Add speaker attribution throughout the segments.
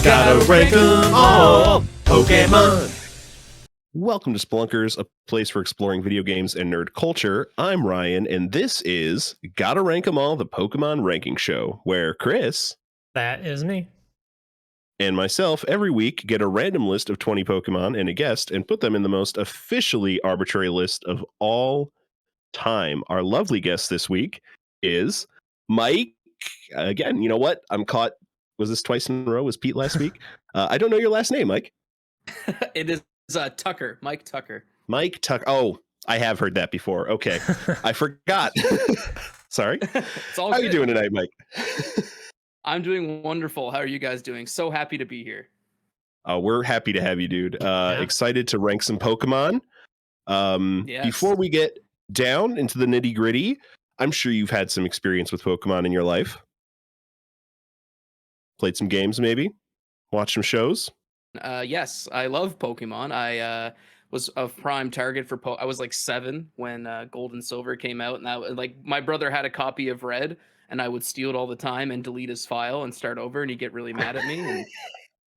Speaker 1: Gotta rank 'em all, Pokemon.
Speaker 2: Welcome to Splunkers, a place for exploring video games and nerd culture. I'm Ryan, and this is Gotta Rank 'em All, the Pokemon Ranking Show, where Chris
Speaker 1: That is me.
Speaker 2: and myself every week get a random list of 20 Pokemon and a guest and put them in the most officially arbitrary list of all time. Our lovely guest this week is Mike. Again, you know what? I'm caught. Was this twice in a row? Was Pete last week? I don't know your last name, Mike.
Speaker 3: It is Tucker, Mike Tucker.
Speaker 2: Mike Tucker. Oh, I have heard that before. Okay. I forgot. Sorry.
Speaker 3: It's all
Speaker 2: How
Speaker 3: good.
Speaker 2: you doing tonight, Mike?
Speaker 3: I'm doing wonderful. How are you guys doing? So happy to be here.
Speaker 2: We're happy to have you, dude. Excited to rank some Pokemon.
Speaker 3: Yes.
Speaker 2: Before we get down into the nitty gritty, I'm sure you've had some experience with Pokemon in your life. Played some games, maybe? Watched some shows?
Speaker 3: Yes, I love Pokemon. I was a prime target for I was like 7 when Gold and Silver came out, and that like my brother had a copy of Red, and I would steal it all the time and delete his file and start over, and he'd get really mad at me.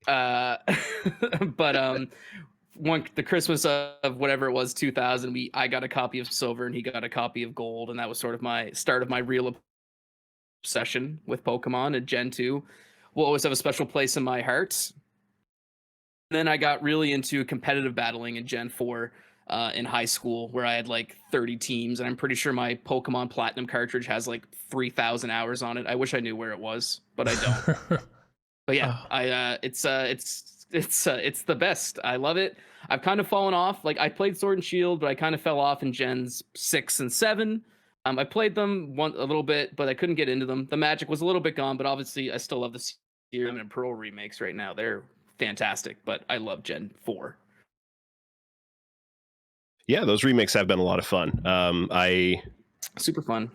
Speaker 3: And, but the Christmas of whatever it was, 2000, I got a copy of Silver, and he got a copy of Gold, and that was sort of my start of my real obsession with Pokemon. And Gen 2 will always have a special place in my heart. Then I got really into competitive battling in Gen 4 in high school, where I had like 30 teams, and I'm pretty sure my Pokemon Platinum cartridge has like 3,000 hours on it. I wish I knew where it was, but I don't. But yeah, it's the best. I love it. I've kind of fallen off. Like I played Sword and Shield, but I kind of fell off in Gens 6 and 7. I played them a little bit, but I couldn't get into them. The magic was a little bit gone, but obviously I still love the Serum and Pearl remakes right now. They're fantastic, but I love Gen 4.
Speaker 2: Yeah, those remakes have been a lot of fun. I
Speaker 3: Super fun.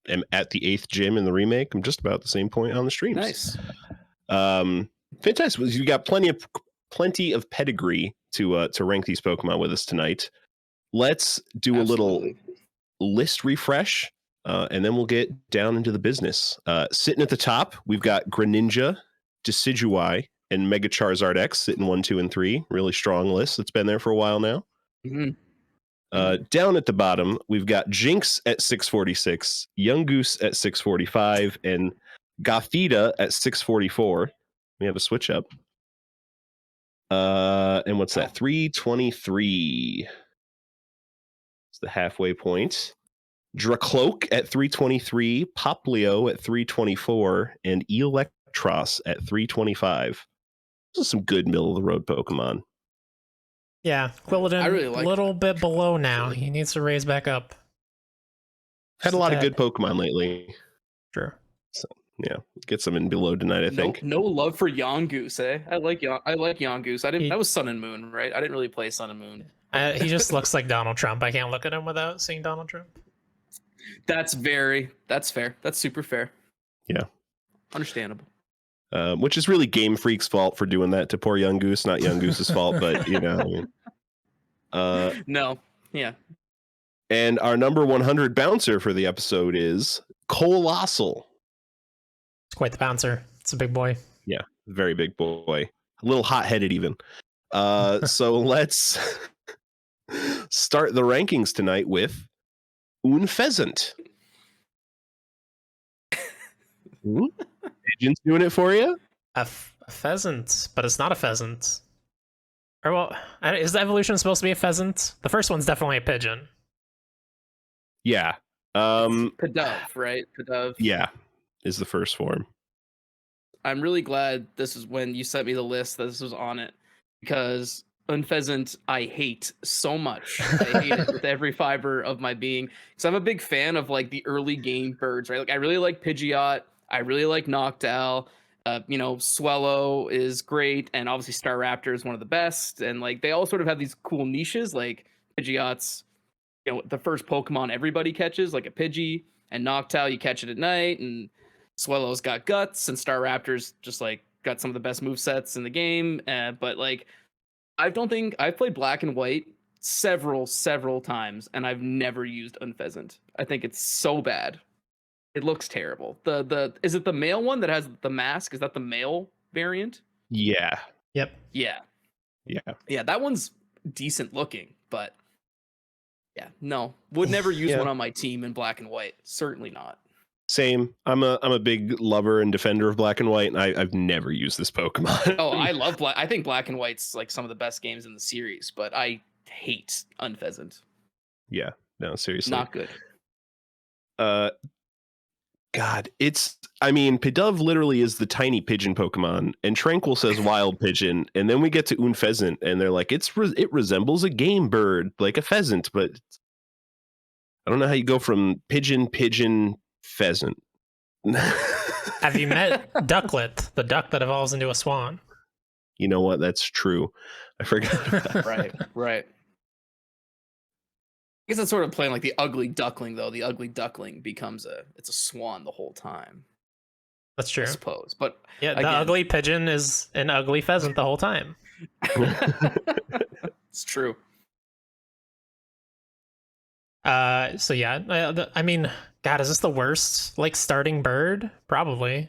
Speaker 2: am at the 8th gym in the remake. I'm just about the same point on the streams.
Speaker 3: Nice.
Speaker 2: Fantastic. You got plenty of pedigree to rank these Pokemon with us tonight. Let's do a little list refresh, and then we'll get down into the business. Sitting at the top, we've got Greninja, Decidueye, and Mega Charizard X sitting 1, 2, and 3. Really strong list. It's been there for a while now.
Speaker 3: Mm-hmm.
Speaker 2: Down at the bottom, we've got Jinx at 646, Yungoos at 645, and Gothita at 644. We have a switch up. And what's that? 323. It's the halfway point. Dracloak at 323, Poplio at 324, and Electros at 325. This is some good middle of the road Pokemon.
Speaker 1: Yeah, Quilladin
Speaker 3: I really like
Speaker 1: a little bit below now. He needs to raise back up.
Speaker 2: Had a lot of good Pokemon lately.
Speaker 1: Sure.
Speaker 2: So, yeah, get some in below tonight, I think.
Speaker 3: No love for Yongoos, eh? I like Yongoos. That was Sun and Moon, right? I didn't really play Sun and Moon.
Speaker 1: He just looks like Donald Trump. I can't look at him without seeing Donald Trump.
Speaker 3: That's fair. That's super fair.
Speaker 2: Yeah.
Speaker 3: Understandable.
Speaker 2: Which is really Game Freak's fault for doing that to poor Yungoos. Not Yungoose's fault, but you know. I mean.
Speaker 3: No. Yeah.
Speaker 2: And our number 100 bouncer for the episode is Colossal.
Speaker 1: It's quite the bouncer. It's a big boy.
Speaker 2: Yeah, very big boy. A little hot-headed even. So let's start the rankings tonight with Unpheasant. Pigeon's doing it for you?
Speaker 1: A pheasant, but it's not a pheasant. Or well, is the evolution supposed to be a pheasant? The first one's definitely a pigeon.
Speaker 2: Yeah.
Speaker 3: Pidove, right? Pidove.
Speaker 2: Yeah, is the first form.
Speaker 3: I'm really glad this is when you sent me the list that this was on it, because Unpheasant I hate so much. I hate it with every fiber of my being, because I'm a big fan of like the early game birds, right? Like I really like Pidgeot, I really like Noctowl. Swellow is great, and obviously Staraptor is one of the best, and like they all sort of have these cool niches. Like Pidgeot's, the first Pokemon everybody catches, like a Pidgey, and Noctowl you catch it at night, and Swellow's got guts, and Staraptor's just like got some of the best movesets in the game. But like I've played Black and White several times, and I've never used Unpheasant. I think it's so bad. It looks terrible. Is it the male one that has the mask? Is that the male variant?
Speaker 2: Yeah.
Speaker 1: Yep.
Speaker 3: Yeah.
Speaker 2: Yeah.
Speaker 3: Yeah, that one's decent looking, but yeah, no. Would never use
Speaker 2: Yeah.
Speaker 3: one on my team in black and white. Certainly not.
Speaker 2: Same. I'm a big lover and defender of black and white, and I've never used this Pokemon.
Speaker 3: Oh, I love black. I think black and white's like some of the best games in the series, but I hate Unpheasant.
Speaker 2: Yeah. No, seriously.
Speaker 3: Not good.
Speaker 2: God, Pidove literally is the tiny pigeon Pokemon, and Tranquil says wild pigeon, and then we get to Unpheasant, and they're like, it resembles a game bird, like a pheasant, but I don't know how you go from pigeon, pheasant.
Speaker 1: Have you met Ducklet, the duck that evolves into a swan?
Speaker 2: You know what? That's true. I forgot.
Speaker 3: Right. I guess that's sort of playing like the ugly duckling, though. The ugly duckling becomes it's a swan the whole time.
Speaker 1: That's true.
Speaker 3: I suppose. But
Speaker 1: yeah,
Speaker 3: again,
Speaker 1: the ugly pigeon is an ugly pheasant the whole time.
Speaker 3: It's true.
Speaker 1: So yeah, I mean, God, is this the worst like starting bird? Probably.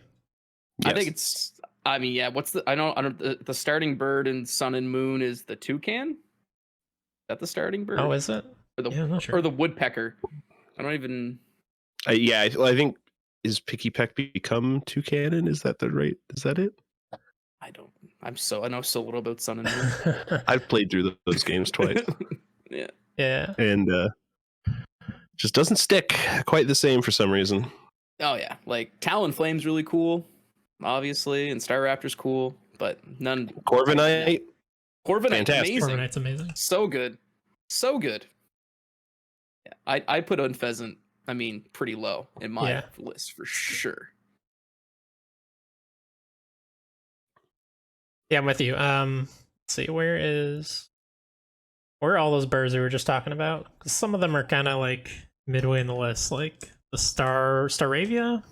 Speaker 3: Yes. I think it's. I mean, yeah. What's the? I don't. The starting bird in Sun and Moon is the toucan. Is that the starting bird?
Speaker 1: Oh, is it?
Speaker 3: Or the,
Speaker 1: yeah, I'm not sure.
Speaker 3: Or the woodpecker. I don't even.
Speaker 2: Yeah, I think is Picky Peck become Toucanon? Is that the right? Is that it?
Speaker 3: I don't. I know so little about Sun and Moon.
Speaker 2: I've played through those games twice.
Speaker 3: Yeah.
Speaker 1: Yeah.
Speaker 2: And just doesn't stick quite the same for some reason.
Speaker 3: Oh yeah, like Talonflame's really cool, obviously, and Staraptor's cool, but none.
Speaker 2: Corviknight.
Speaker 3: Corviknight,
Speaker 2: fantastic.
Speaker 3: amazing.
Speaker 1: Corviknight's amazing.
Speaker 3: So good. Yeah, I put Unpheasant, pretty low in my list for sure.
Speaker 1: Yeah, I'm with you. Let's see, where are all those birds we were just talking about? 'Cause some of them are kind of like midway in the list, like the Staravia.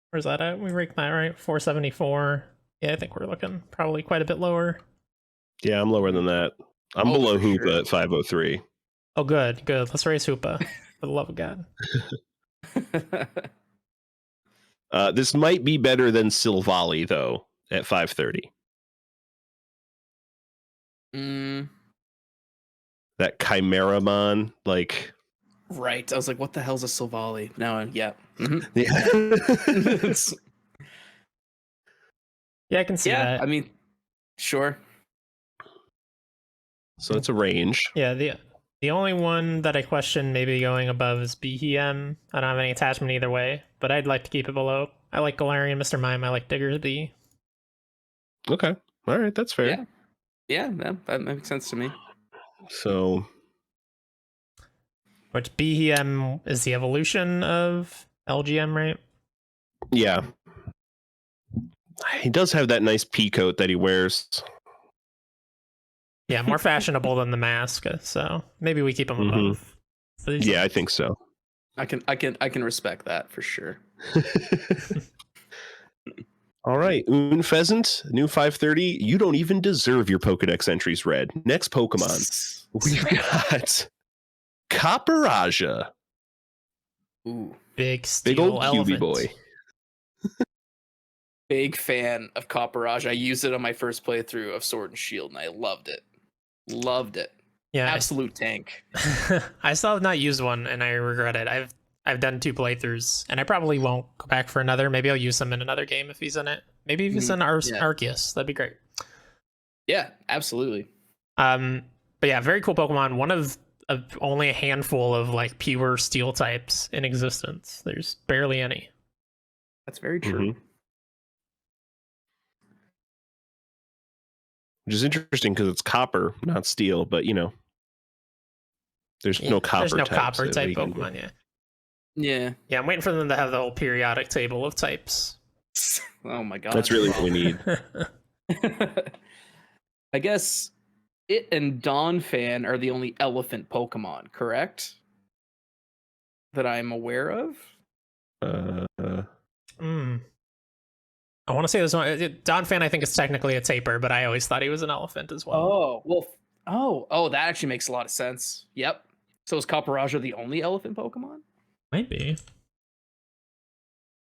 Speaker 1: Where's that at? We ranked that right, 474. Yeah, I think we're looking probably quite a bit lower.
Speaker 2: Yeah, I'm lower than that. I'm below Hoopa
Speaker 3: sure.
Speaker 2: at 503.
Speaker 1: Oh, good. Let's raise Hoopa. For the love of God.
Speaker 2: This might be better than Silvally, though, at 530. That Chimeramon, like...
Speaker 3: Right. I was like, what the hell's a Silvally? Now, yeah. Mm-hmm.
Speaker 2: Yeah.
Speaker 1: Yeah, I can see that.
Speaker 3: Sure.
Speaker 2: So it's a range.
Speaker 1: Yeah, the only one that I question maybe going above is Behem. I don't have any attachment either way, but I'd like to keep it below. I like Galarian, Mr. Mime. I like Diggersby.
Speaker 2: Okay. All right, that's fair.
Speaker 3: Yeah, that makes sense to me.
Speaker 2: So...
Speaker 1: Which Behem is the evolution of LGM, right?
Speaker 2: Yeah. He does have that nice pea coat that he wears.
Speaker 1: Yeah, more fashionable than the mask, so maybe we keep him above. So
Speaker 2: yeah, I think so.
Speaker 3: I can respect that for sure.
Speaker 2: All right, Unpheasant, new 530. You don't even deserve your Pokedex entries read. Next Pokemon, we've got Copperaja.
Speaker 3: Ooh,
Speaker 1: big
Speaker 2: old
Speaker 1: elephant.
Speaker 2: QB boy.
Speaker 3: Big fan of Copperaja. I used it on my first playthrough of Sword and Shield, and I loved it. Yeah, absolute tank.
Speaker 1: I still have not used one, and I regret it. I've done 2 playthroughs, and I probably won't go back for another. Maybe I'll use him in another game if he's in it. Maybe if he's in Arceus, that'd be great.
Speaker 3: Yeah, absolutely.
Speaker 1: But yeah, very cool Pokemon. One of only a handful of like pure steel types in existence. There's barely any.
Speaker 3: That's very true.
Speaker 2: Mm-hmm. Which is interesting because it's copper, not steel, but there's no copper.
Speaker 1: There's no
Speaker 2: types
Speaker 1: copper type Pokemon, Yeah, I'm waiting for them to have the whole periodic table of types.
Speaker 3: Oh my god.
Speaker 2: That's really what we need.
Speaker 3: I guess it and Donphan are the only elephant Pokemon, correct? That I'm aware of?
Speaker 1: I want to say this one. Donphan, I think, is technically a taper, but I always thought he was an elephant as well.
Speaker 3: Oh, that actually makes a lot of sense. Yep. So is Copperaja the only elephant Pokemon?
Speaker 1: Might be.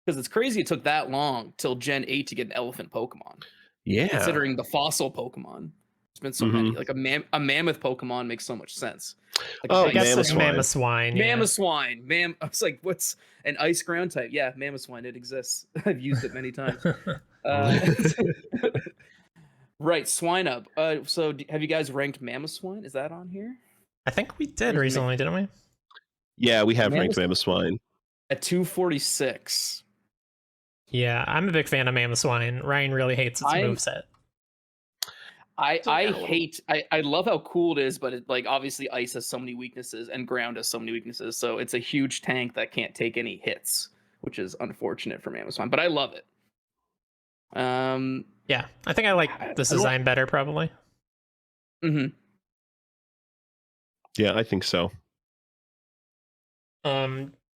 Speaker 3: Because it's crazy it took that long till Gen 8 to get an elephant Pokemon.
Speaker 2: Yeah.
Speaker 3: Considering the fossil Pokemon, there's been so many. Like a mammoth Pokemon makes so much sense. Like
Speaker 2: Oh,
Speaker 1: I guess
Speaker 2: Mammoth
Speaker 1: it's
Speaker 2: Swine.
Speaker 1: Mammoth Swine. Yeah.
Speaker 3: Mammoth Swine. I was like, what's an ice ground type? Yeah, Mammoth Swine. It exists. I've used it many times. Right, Swine Up. So have you guys ranked Mammoth Swine? Is that on here?
Speaker 1: I think we did recently, didn't we?
Speaker 2: Yeah, we have ranked Mammoth Swine.
Speaker 3: At 246.
Speaker 1: Yeah, I'm a big fan of Mammoth Swine. Ryan really hates its moveset.
Speaker 3: I love how cool it is, but it, like obviously ice has so many weaknesses and ground has so many weaknesses, so it's a huge tank that can't take any hits, which is unfortunate for Mammoth Swine, but I love it.
Speaker 1: Yeah, I think I like this design better probably.
Speaker 3: Mm-hmm.
Speaker 2: Yeah, I think so.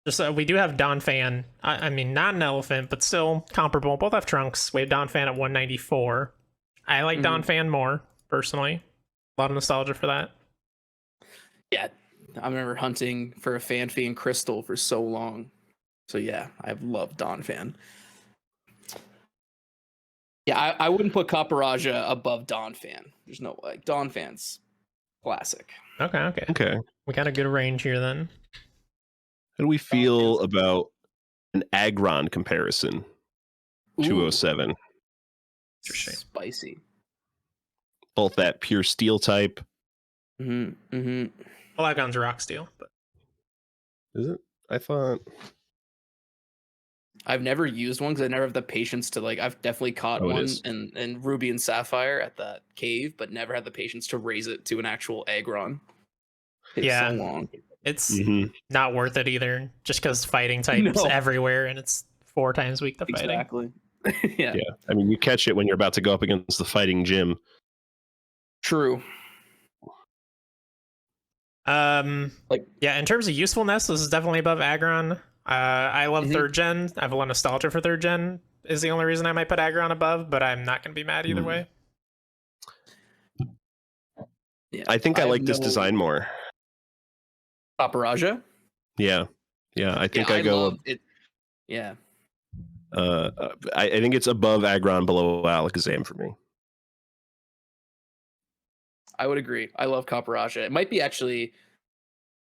Speaker 1: Just we do have Donphan. I mean, not an elephant, but still comparable. Both have trunks. We have Donphan at 194. I like Donphan more, personally. A lot of nostalgia for that.
Speaker 3: Yeah, I remember hunting for a Fanfi and Crystal for so long. So yeah, I've loved Donphan. Yeah, I wouldn't put Copperaja above Donphan. There's no way. Donphan's classic.
Speaker 1: Okay. We got a good range here then.
Speaker 2: How do we feel about an Agron comparison? 207.
Speaker 3: Interesting. Spicy.
Speaker 2: Both that pure steel type.
Speaker 1: Well, Agron's rock steel, but
Speaker 2: is it? I thought.
Speaker 3: I've never used one because I never have the patience to like. I've definitely caught one in Ruby and Sapphire at that cave, but never had the patience to raise it to an actual Agron. It's so long.
Speaker 1: It's not worth it either, just because fighting types everywhere and it's 4 times weak to fighting.
Speaker 3: Exactly. Yeah.
Speaker 2: I mean, you catch it when you're about to go up against the fighting gym.
Speaker 3: True.
Speaker 1: In terms of usefulness, this is definitely above Agron. I love third gen. I have a lot of nostalgia for third gen. Is the only reason I might put Agron above, but I'm not going to be mad either way.
Speaker 2: Yeah, I think I like this design more.
Speaker 3: Copperaja?
Speaker 2: Yeah. I think I go.
Speaker 3: It. Yeah.
Speaker 2: I think it's above Agron, below Alakazam for me.
Speaker 3: I would agree. I love Copperaja. It might be actually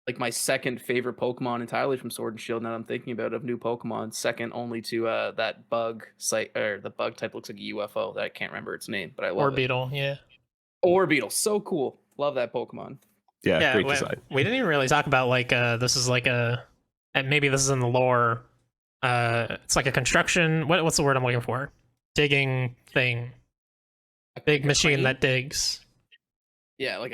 Speaker 3: like my second favorite Pokemon entirely from Sword and Shield. Now that I'm thinking about it, of new Pokemon, second only to that bug site, or the bug type looks like a UFO that I can't remember its name, but I love it.
Speaker 1: Orbeetle, yeah.
Speaker 3: Orbeetle, so cool. Love that Pokemon.
Speaker 2: Yeah, great design.
Speaker 1: We didn't even really talk about like this is like a, and maybe this is in the lore. It's like a construction. What's the word I'm looking for? Digging thing. A big machine that digs.
Speaker 3: Yeah, like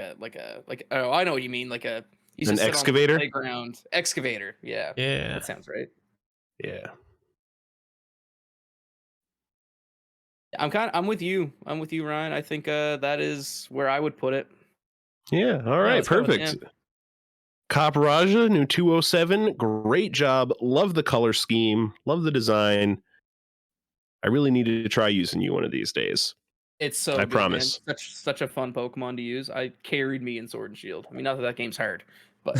Speaker 3: oh, I know what you mean. Like an
Speaker 2: excavator.
Speaker 3: Playground excavator. Yeah. That sounds right.
Speaker 2: Yeah.
Speaker 3: I'm with you. I'm with you, Ryan. I think that is where I would put it.
Speaker 2: Yeah. All right. Perfect. Copperaja, new 207. Great job. Love the color scheme. Love the design. I really needed to try using you one of these days.
Speaker 3: It's so
Speaker 2: I
Speaker 3: good,
Speaker 2: promise.
Speaker 3: Man. Such a fun Pokemon to use. I carried me in Sword and Shield. I mean, not that game's hard, but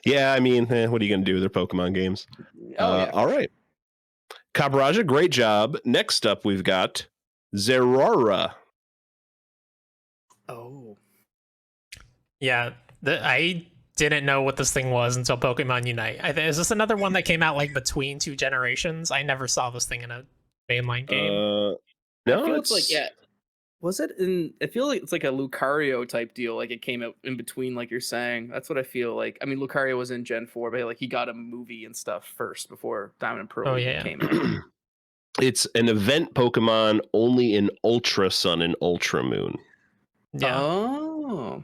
Speaker 2: yeah, I mean, what are you going to do with their Pokemon games? All right. Copperaja, great job. Next up, we've got Zerara.
Speaker 3: Oh.
Speaker 1: Yeah, I didn't know what this thing was until Pokemon Unite. Is this another one that came out like between 2 generations? I never saw this thing in a mainline game.
Speaker 2: No,
Speaker 3: I feel it's like, was it in? I feel like it's like a Lucario type deal. Like it came out in between, like you're saying. That's what I feel like. I mean, Lucario was in Gen 4, but like he got a movie and stuff first before Diamond and Pearl came out.
Speaker 2: It's an event Pokemon only in Ultra Sun and Ultra Moon.
Speaker 1: Yeah.
Speaker 3: Oh.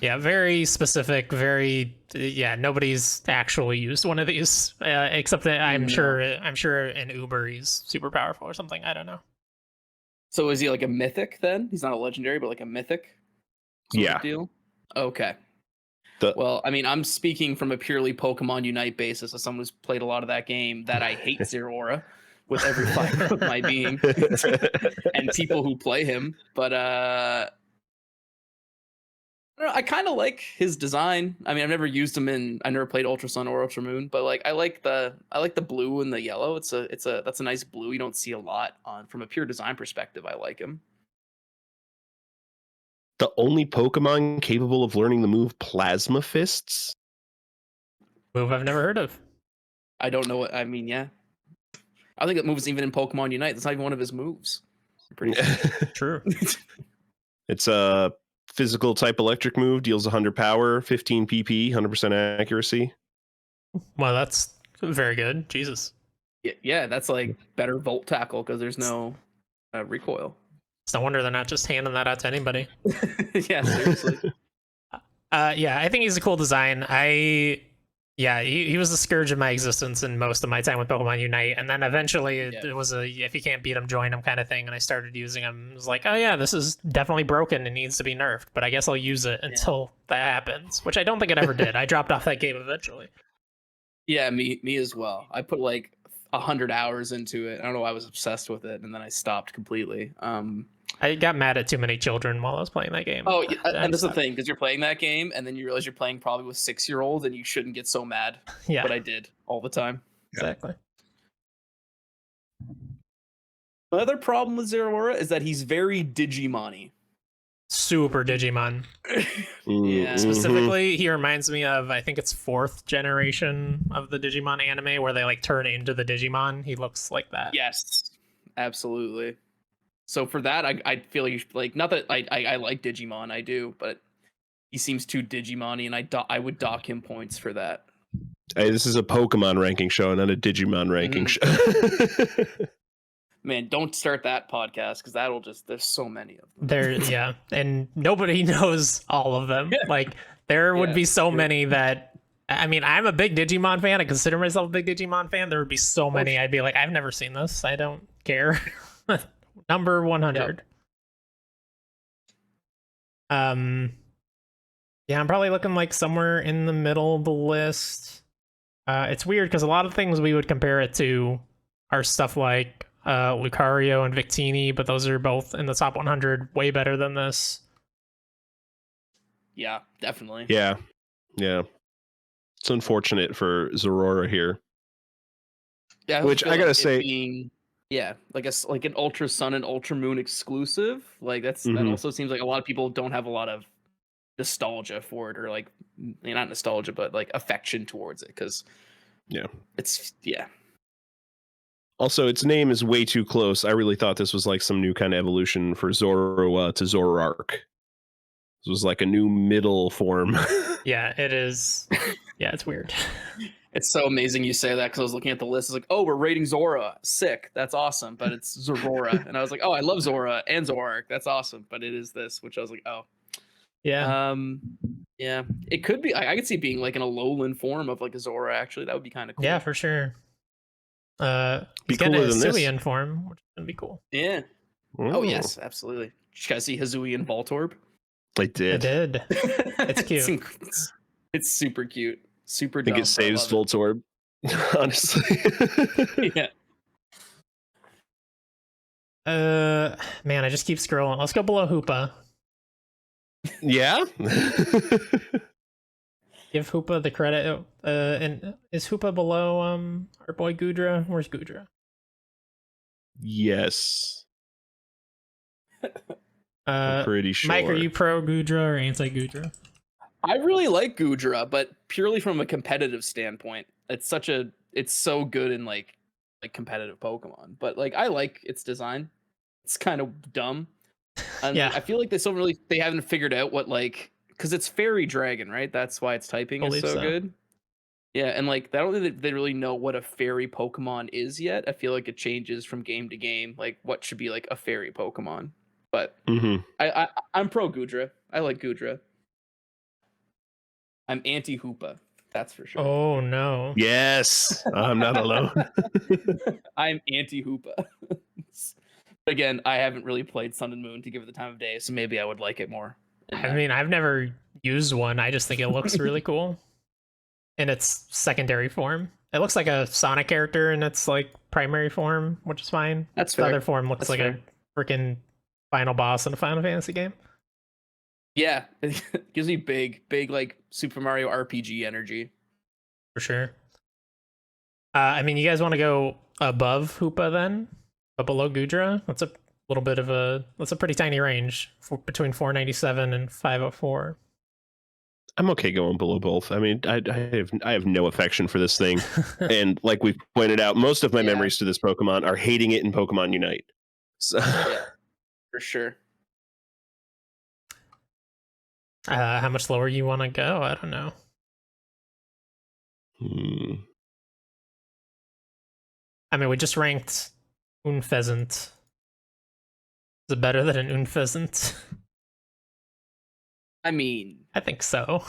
Speaker 1: Yeah, very specific, nobody's actually used one of these, except that I'm sure in Uber he's super powerful or something. I don't know.
Speaker 3: So is he like a mythic then? He's not a legendary, but like a mythic sort of deal? Okay. Well, I mean, I'm speaking from a purely Pokemon Unite basis as someone who's played a lot of that game, that I hate Zerora with every fiber of my being. And people who play him. But I don't know, I kind of like his design. I mean, I've never used him I never played Ultra Sun or Ultra Moon, but like I like the blue and the yellow. That's a nice blue. You don't see a lot on from a pure design perspective. I like him.
Speaker 2: The only Pokemon capable of learning the move Plasma Fists.
Speaker 1: Move I've never heard of.
Speaker 3: I don't know what I mean. Yeah, I think that move is even in Pokemon Unite. That's not even one of his moves. I'm pretty sure.
Speaker 1: True.
Speaker 2: It's a physical type electric move, deals 100 power, 15 PP, 100% accuracy.
Speaker 1: Well, that's very good. Jesus.
Speaker 3: Yeah, that's like better Volt Tackle because there's no recoil.
Speaker 1: It's no wonder they're not just handing that out to anybody.
Speaker 3: Yeah, seriously.
Speaker 1: Yeah, I think he's a cool design. He was the scourge of my existence in most of my time with Pokemon Unite, and then eventually it was a if you can't beat him, join him kind of thing, and I started using him. It was like, oh yeah, this is definitely broken and needs to be nerfed, but I guess I'll use it until that happens, which I don't think it ever did. I dropped off that game eventually.
Speaker 3: Yeah, me as well. I put like 100 hours into it. I don't know why I was obsessed with it, and then I stopped completely.
Speaker 1: I got mad at too many children while I was playing that game.
Speaker 3: Oh, yeah, and that's the thing, because you're playing that game, and then you realize you're playing probably with 6-year-olds, and you shouldn't get so mad.
Speaker 1: Yeah,
Speaker 3: but I did all the time.
Speaker 1: Exactly.
Speaker 3: The other problem with Zerara is that he's very Digimon-y.
Speaker 1: Super Digimon.
Speaker 3: Yeah.
Speaker 1: Specifically, he reminds me of, I think it's 4th generation of the Digimon anime, where they like turn into the Digimon. He looks like that.
Speaker 3: Yes, absolutely. So for that, I feel like not that I like Digimon, I do, but he seems too Digimon-y, and I would dock him points for that.
Speaker 2: Hey, this is a Pokemon ranking show, not a Digimon ranking show.
Speaker 3: Man, don't start that podcast because that'll there's so many of
Speaker 1: them. And nobody knows all of them. Like there would be so many that, I mean, I'm a big Digimon fan. I consider myself a big Digimon fan. There would be so many. I'd be like, I've never seen this. I don't care. Number 100. Yep. Yeah, I'm probably looking like somewhere in the middle of the list. It's weird because a lot of things we would compare it to are stuff like Lucario and Victini, but those are both in the top 100, way better than this.
Speaker 3: Yeah, definitely.
Speaker 2: Yeah. It's unfortunate for Zerara here.
Speaker 3: Yeah,
Speaker 2: which I gotta say,
Speaker 3: like an Ultra Sun and Ultra Moon exclusive. Like that also seems like a lot of people don't have a lot of nostalgia for it, or like not nostalgia, but like affection towards it, because it's
Speaker 2: Also, its name is way too close. I really thought this was like some new kind of evolution for Zoroark to Zoroark. This was like a new middle form.
Speaker 1: Yeah, it is. Yeah, it's weird.
Speaker 3: It's so amazing you say that, because I was looking at the list. It's like, oh, we're rating Zora. Sick. That's awesome. But it's Zerora. And I was like, oh, I love Zora and Zoroark. That's awesome. But it is this, which I was like, oh.
Speaker 1: Yeah.
Speaker 3: Yeah. It could be. I could see it being like in a lowland form of like a Zora, actually. That would be kind of cool.
Speaker 1: Yeah, for sure.
Speaker 2: Be
Speaker 1: he's got a
Speaker 2: cooler than this.
Speaker 1: Hisuian form, which would be cool.
Speaker 3: Yeah. Oh, yes, absolutely. Did you guys see Hisuian Voltorb?
Speaker 2: I did.
Speaker 1: It's cute.
Speaker 3: It's super cute. Super
Speaker 2: I think it saves Voltorb, honestly.
Speaker 3: Yeah.
Speaker 1: Man, I just keep scrolling. Let's go below Hoopa.
Speaker 2: Yeah?
Speaker 1: Give Hoopa the credit. And is Hoopa below our boy Goodra? Where's Goodra?
Speaker 2: Yes. I'm pretty sure.
Speaker 1: Mike, are you pro Goodra or anti Goodra?
Speaker 3: I really like Goodra, but purely from a competitive standpoint. It's so good in like competitive Pokemon. But like I like its design. It's kind of dumb. And I feel like they haven't figured out what, like, because it's Fairy Dragon, right? That's why its typing is so good. Yeah, and like I don't think they really know what a fairy Pokemon is yet. I feel like it changes from game to game, like what should be like a fairy Pokemon. But I'm pro Goodra. I like Goodra. I'm anti Hoopa. That's for sure.
Speaker 1: Oh no.
Speaker 2: Yes, I'm not alone.
Speaker 3: I'm anti Hoopa. Again, I haven't really played Sun and Moon to give it the time of day, so maybe I would like it more.
Speaker 1: I mean, I've never used one. I just think it looks really cool in its secondary form. It looks like a Sonic character in its like primary form, which is fine.
Speaker 3: That's
Speaker 1: the
Speaker 3: fair.
Speaker 1: other form looks like a freaking final boss in a Final Fantasy game.
Speaker 3: Yeah, it gives me big like Super Mario RPG energy.
Speaker 1: For sure. I mean, you guys want to go above Hoopa then? But below Gudra? That's a little bit of that's a pretty tiny range between 497 and 504.
Speaker 2: I'm okay going below both. I mean, I have no affection for this thing, and like we pointed out, most of my memories to this Pokemon are hating it in Pokemon Unite. So
Speaker 3: yeah, for sure.
Speaker 1: How much lower you want to go? I don't know. I mean, we just ranked Unpheasant. Is it better than an Unpheasant?
Speaker 3: I mean,
Speaker 1: I think so.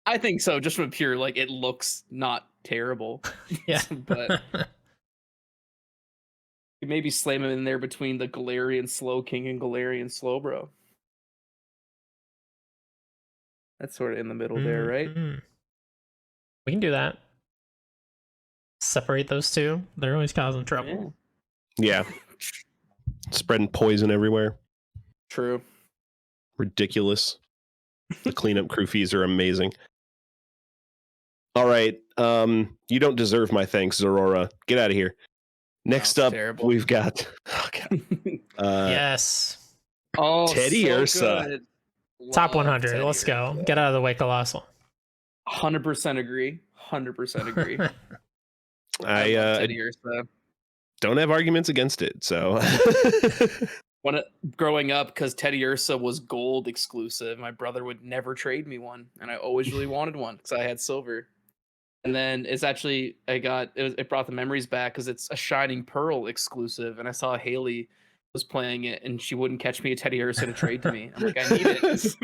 Speaker 3: I think so, just from a pure, like, it looks not terrible.
Speaker 1: Yeah.
Speaker 3: But you maybe slam him in there between the Galarian Slowking and Galarian Slowbro. That's sort of in the middle there, right?
Speaker 1: We can do that. Separate those two. They're always causing trouble.
Speaker 2: Yeah. Spreading poison everywhere.
Speaker 3: True.
Speaker 2: Ridiculous. The cleanup crew fees are amazing. All right. You don't deserve my thanks, Zerara. Get out of here. Next up, we've got
Speaker 1: yes.
Speaker 2: Teddy Ursa.
Speaker 1: Top 100. Teddy Let's go. Ursa. Get out of the way, Colossal.
Speaker 3: 100% agree. 100% agree.
Speaker 2: I don't have arguments against it. So
Speaker 3: growing up, because Teddy Ursa was gold exclusive, my brother would never trade me one, and I always really wanted one because I had silver. And then it's actually it brought the memories back because it's a Shining Pearl exclusive, and I saw Haley was playing it, and she wouldn't catch me a Teddy Ursa to trade to me. I'm like, I need it.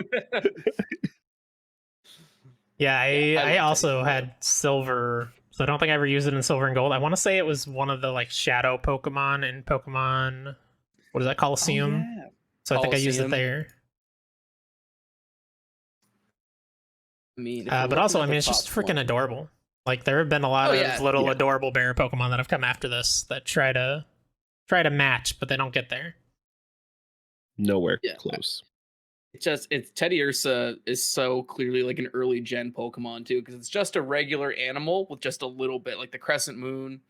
Speaker 1: Yeah, I also had silver, so I don't think I ever used it in silver and gold. I want to say it was one of the like shadow Pokemon in Pokemon. What is that, Coliseum?
Speaker 3: Oh, yeah.
Speaker 1: So I think I used it there.
Speaker 3: I mean,
Speaker 1: but also, I mean, it's just freaking adorable. Like, there have been a lot of little adorable bear Pokemon that have come after this that try to match, but they don't get there.
Speaker 2: Nowhere close.
Speaker 3: It's Teddy Ursa is so clearly like an early gen Pokemon too, because it's just a regular animal with just a little bit, like the Crescent Moon.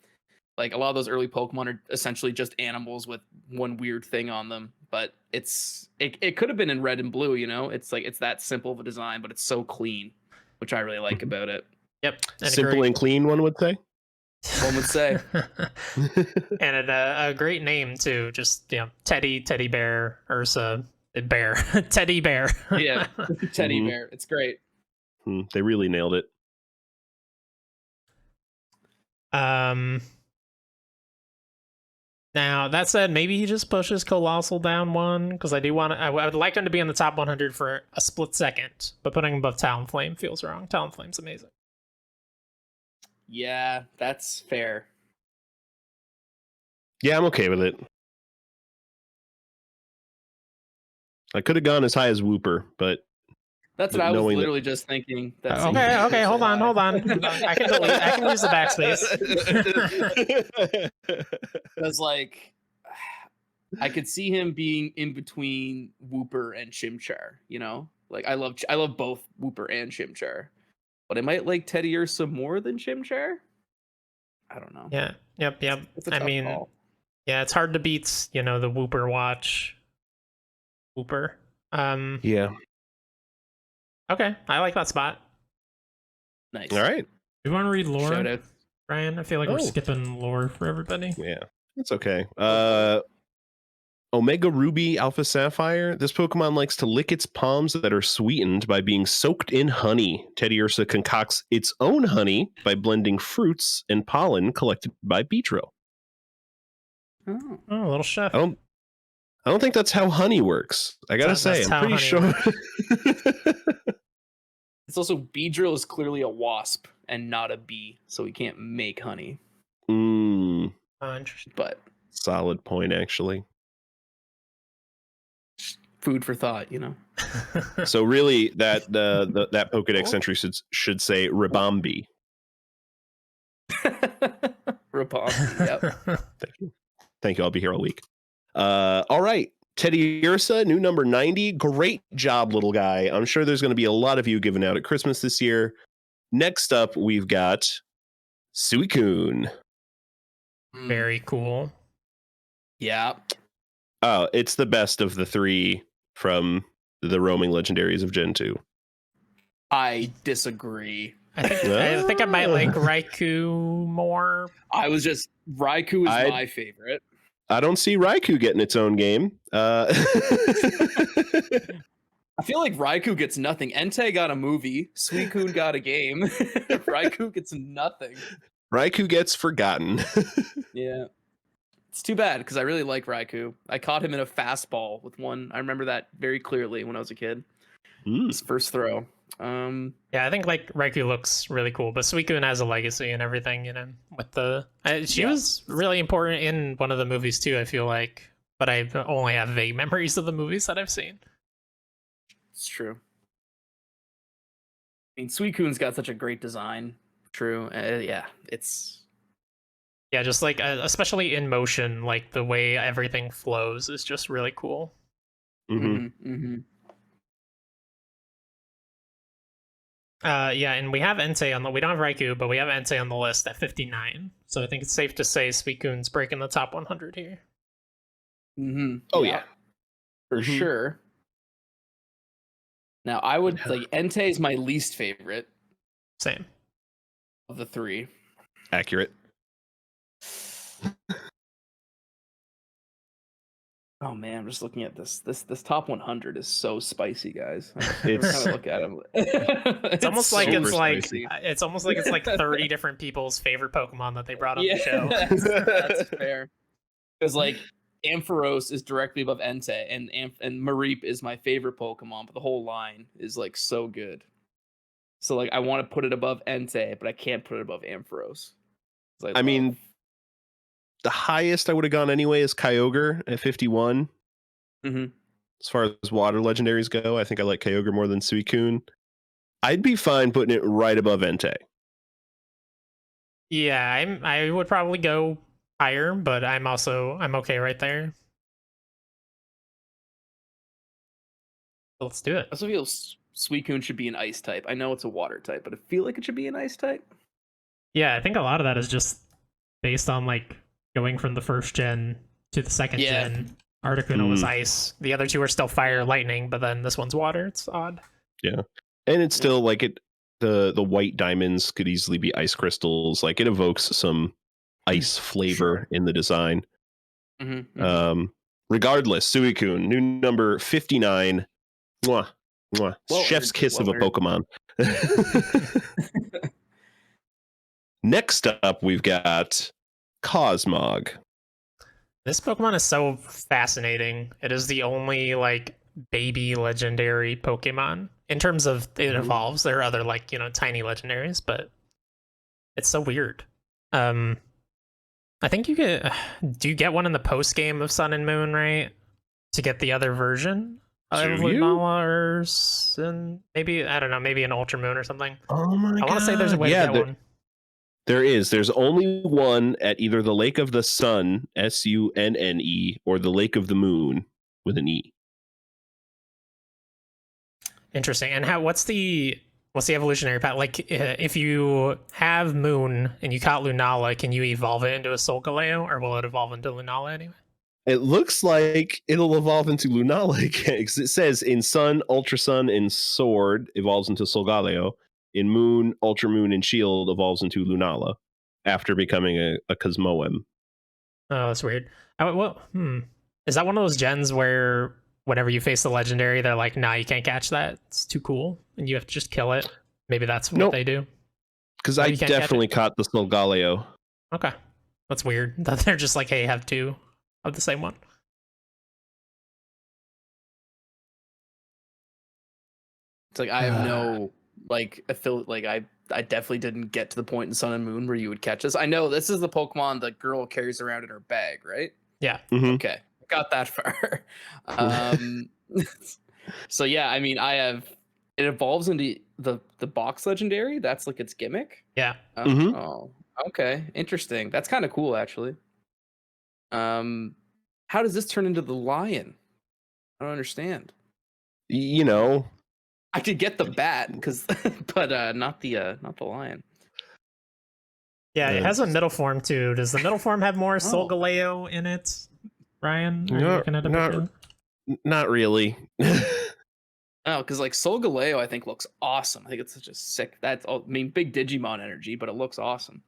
Speaker 3: Like, a lot of those early Pokemon are essentially just animals with one weird thing on them. But it could have been in red and blue, you know? It's like, it's that simple of a design, but it's so clean, which I really like about it.
Speaker 1: Yep.
Speaker 2: Simple and clean, one would say.
Speaker 3: One would say.
Speaker 1: And a great name too. Just, you know, Teddy Bear, Ursa, Bear, Teddy Bear.
Speaker 3: Yeah, Teddy Bear. It's great.
Speaker 2: They really nailed it.
Speaker 1: Now, that said, maybe he just pushes Colossal down one, because I would like him to be in the top 100 for a split second, but putting him above Talonflame feels wrong. Talonflame's amazing.
Speaker 3: Yeah, that's fair.
Speaker 2: Yeah, I'm okay with it. I could have gone as high as Wooper, but
Speaker 3: that's what I was literally just thinking.
Speaker 1: Okay, hold on. I can use the backspace.
Speaker 3: Because, like, I could see him being in between Wooper and Chimchar, you know? Like, I love both Wooper and Chimchar. But I might like Teddy Ursa more than Chimchar? I don't know.
Speaker 1: Yeah. Yep. I mean, call. Yeah, it's hard to beat, you know, the Wooper watch. Wooper.
Speaker 2: Yeah.
Speaker 1: Okay, I like that spot.
Speaker 3: Nice.
Speaker 2: All right.
Speaker 1: Do you want to read lore, shout out. Brian? I feel like we're skipping lore for everybody.
Speaker 2: Yeah, it's okay. Omega Ruby Alpha Sapphire. This Pokemon likes to lick its palms that are sweetened by being soaked in honey. Teddy Ursa concocts its own honey by blending fruits and pollen collected by Beedrill.
Speaker 1: Oh, a little chef.
Speaker 2: I don't think that's how honey works. I gotta say, I'm pretty sure.
Speaker 3: It's also, Beedrill is clearly a wasp and not a bee, so he can't make honey.
Speaker 1: Interesting.
Speaker 3: But
Speaker 2: solid point, actually.
Speaker 3: Food for thought, you know.
Speaker 2: So really, that that Pokedex entry should say Ribombi.
Speaker 3: Ribombi. Yep.
Speaker 2: Thank you. I'll be here all week. All right. Teddy Ursa, new number 90. Great job, little guy. I'm sure there's going to be a lot of you given out at Christmas this year. Next up, we've got Suicune.
Speaker 1: Very cool.
Speaker 3: Yeah.
Speaker 2: Oh, it's the best of the three from the roaming legendaries of Gen 2.
Speaker 3: I disagree.
Speaker 1: I think I might like Raikou more.
Speaker 3: Raikou is my favorite.
Speaker 2: I don't see Raikou getting its own game.
Speaker 3: I feel like Raikou gets nothing. Entei got a movie. Suicune got a game. Raikou gets nothing.
Speaker 2: Raikou gets forgotten.
Speaker 3: Yeah. It's too bad because I really like Raikou. I caught him in a fastball with one. I remember that very clearly when I was a kid. His first throw.
Speaker 1: Yeah, I think like Raikou looks really cool, but Suicune has a legacy and everything, you know. With the she was really important in one of the movies too, I feel like, but I only have vague memories of the movies that I've seen.
Speaker 3: It's true. I mean, Suicune's got such a great design. True. Yeah, it's.
Speaker 1: Yeah, just like especially in motion, like the way everything flows is just really cool. Yeah, and we have Entei on the. We don't have Raikou, but we have Entei on the list at 59. So I think it's safe to say Suicune's breaking the top 100 here.
Speaker 2: Oh yeah,
Speaker 3: for sure. Now I would like Entei is my least favorite.
Speaker 1: Same.
Speaker 3: Of the three.
Speaker 2: Accurate.
Speaker 3: Oh man, I'm just looking at this. This top 100 is so spicy, guys.
Speaker 2: It's
Speaker 3: look at him.
Speaker 1: It's almost like
Speaker 2: spicy.
Speaker 1: it's almost like it's like 30 different people's favorite Pokemon that they brought on the show.
Speaker 3: That's fair. Because like Ampharos is directly above Entei, and Mareep is my favorite Pokemon, but the whole line is like so good. So like I want to put it above Entei, but I can't put it above Ampharos.
Speaker 2: I mean, the highest I would have gone anyway is Kyogre at 51. As far as water legendaries go, I think I like Kyogre more than Suicune. I'd be fine putting it right above Entei.
Speaker 1: Yeah, I would probably go higher, but I'm okay right there. Let's do it.
Speaker 3: I also feel Suicune should be an ice type. I know it's a water type, but I feel like it should be an ice type.
Speaker 1: Yeah, I think a lot of that is just based on like going from the first gen to the second gen. Articuno was ice. The other two are still fire, lightning, but then this one's water. It's odd.
Speaker 2: Yeah, and it's still like the white diamonds could easily be ice crystals. Like it evokes some ice flavor in the design. Regardless, Suicune, new number 59. Mwah, mwah. Chef's kiss of a Pokemon. Next up, we've got Cosmog.
Speaker 1: This Pokemon is so fascinating. It is the only like baby legendary Pokemon in terms of it evolves. There are other like, you know, tiny legendaries, but it's so weird. I think you get do you get one in the post game of Sun and Moon, right? To get the other version of Lunala or maybe I don't know, maybe an Ultra Moon or something.
Speaker 2: Oh my god.
Speaker 1: I want to say there's a way to get one.
Speaker 2: There is. There's only one at either the Lake of the Sun, Sunne, or the Lake of the Moon with an E.
Speaker 1: Interesting. And what's the evolutionary path? Like, if you have Moon and you caught Lunala, can you evolve it into a Solgaleo, or will it evolve into Lunala anyway?
Speaker 2: It looks like it'll evolve into Lunala again. It says in Sun, Ultra Sun, and Sword evolves into Solgaleo. In Moon, Ultra Moon, and Shield evolves into Lunala after becoming a Cosmoem.
Speaker 1: Oh, that's weird. Is that one of those gens where whenever you face the legendary, they're like, nah, you can't catch that. It's too cool. And you have to just kill it. Maybe that's what they do.
Speaker 2: Because I definitely caught the Solgaleo.
Speaker 1: Okay. That's weird. That they're just like, hey, have two of the same one.
Speaker 3: It's like I have no like I feel like I definitely didn't get to the point in Sun and Moon where you would catch this. I know this is the Pokemon the girl carries around in her bag, right?
Speaker 1: Yeah.
Speaker 3: Okay. Got that far. So yeah, I mean it evolves into the box legendary. That's like its gimmick.
Speaker 1: Yeah.
Speaker 3: Oh, okay. Interesting. That's kind of cool actually. How does this turn into the lion? I don't understand.
Speaker 2: You know,
Speaker 3: I could get the bat but not the lion.
Speaker 1: Yeah, it has a middle form too. Does the middle form have more Solgaleo in it? Ryan, are you looking at a picture?
Speaker 2: Not really.
Speaker 3: Oh, because like Solgaleo, I think looks awesome. I think it's such a sick. That's all. I mean, big Digimon energy, but it looks awesome.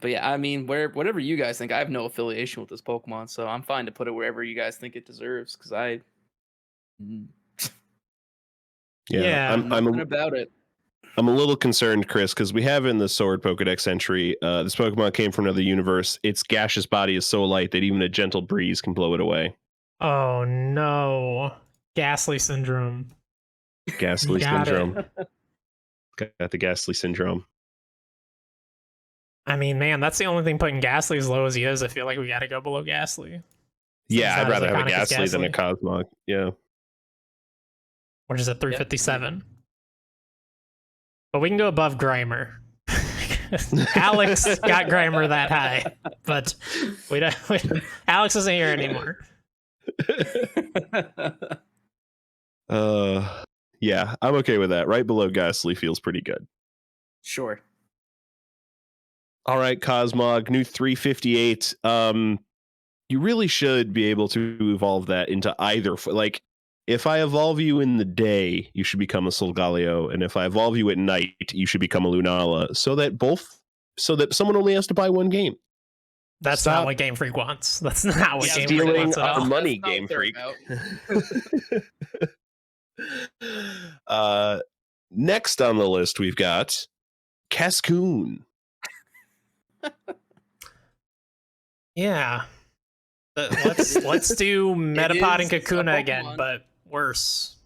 Speaker 3: But yeah, I mean, whatever you guys think, I have no affiliation with this Pokemon, so I'm fine to put it wherever you guys think it deserves. Because
Speaker 1: I'm
Speaker 3: nothing about it.
Speaker 2: I'm a little concerned, Chris, because we have in the Sword Pokedex entry, this Pokemon came from another universe. Its gaseous body is so light that even a gentle breeze can blow it away.
Speaker 1: Oh no, Ghastly syndrome.
Speaker 2: Ghastly syndrome. Got the Ghastly syndrome.
Speaker 1: I mean, man, that's the only thing putting Ghastly as low as he is. I feel like we got to go below Ghastly.
Speaker 2: Yeah, I'd rather have a Ghastly than a Cosmog. Yeah.
Speaker 1: Which is at 357. But we can go above Grimer. Alex got Grimer that high, but we don't. Alex isn't here anymore.
Speaker 2: Yeah, I'm okay with that. Right below Ghastly feels pretty good.
Speaker 3: Sure.
Speaker 2: All right, Cosmog, new 358. You really should be able to evolve that into either. Like, if I evolve you in the day, you should become a Solgaleo, and if I evolve you at night, you should become a Lunala. So that someone only has to buy one game.
Speaker 1: That's not what Game Freak wants. That's not what Game Freak wants at all.
Speaker 2: Stealing our money, Game Freak. Next on the list, we've got Cascoon.
Speaker 1: Yeah. Let's do Metapod and Kakuna again, but worse.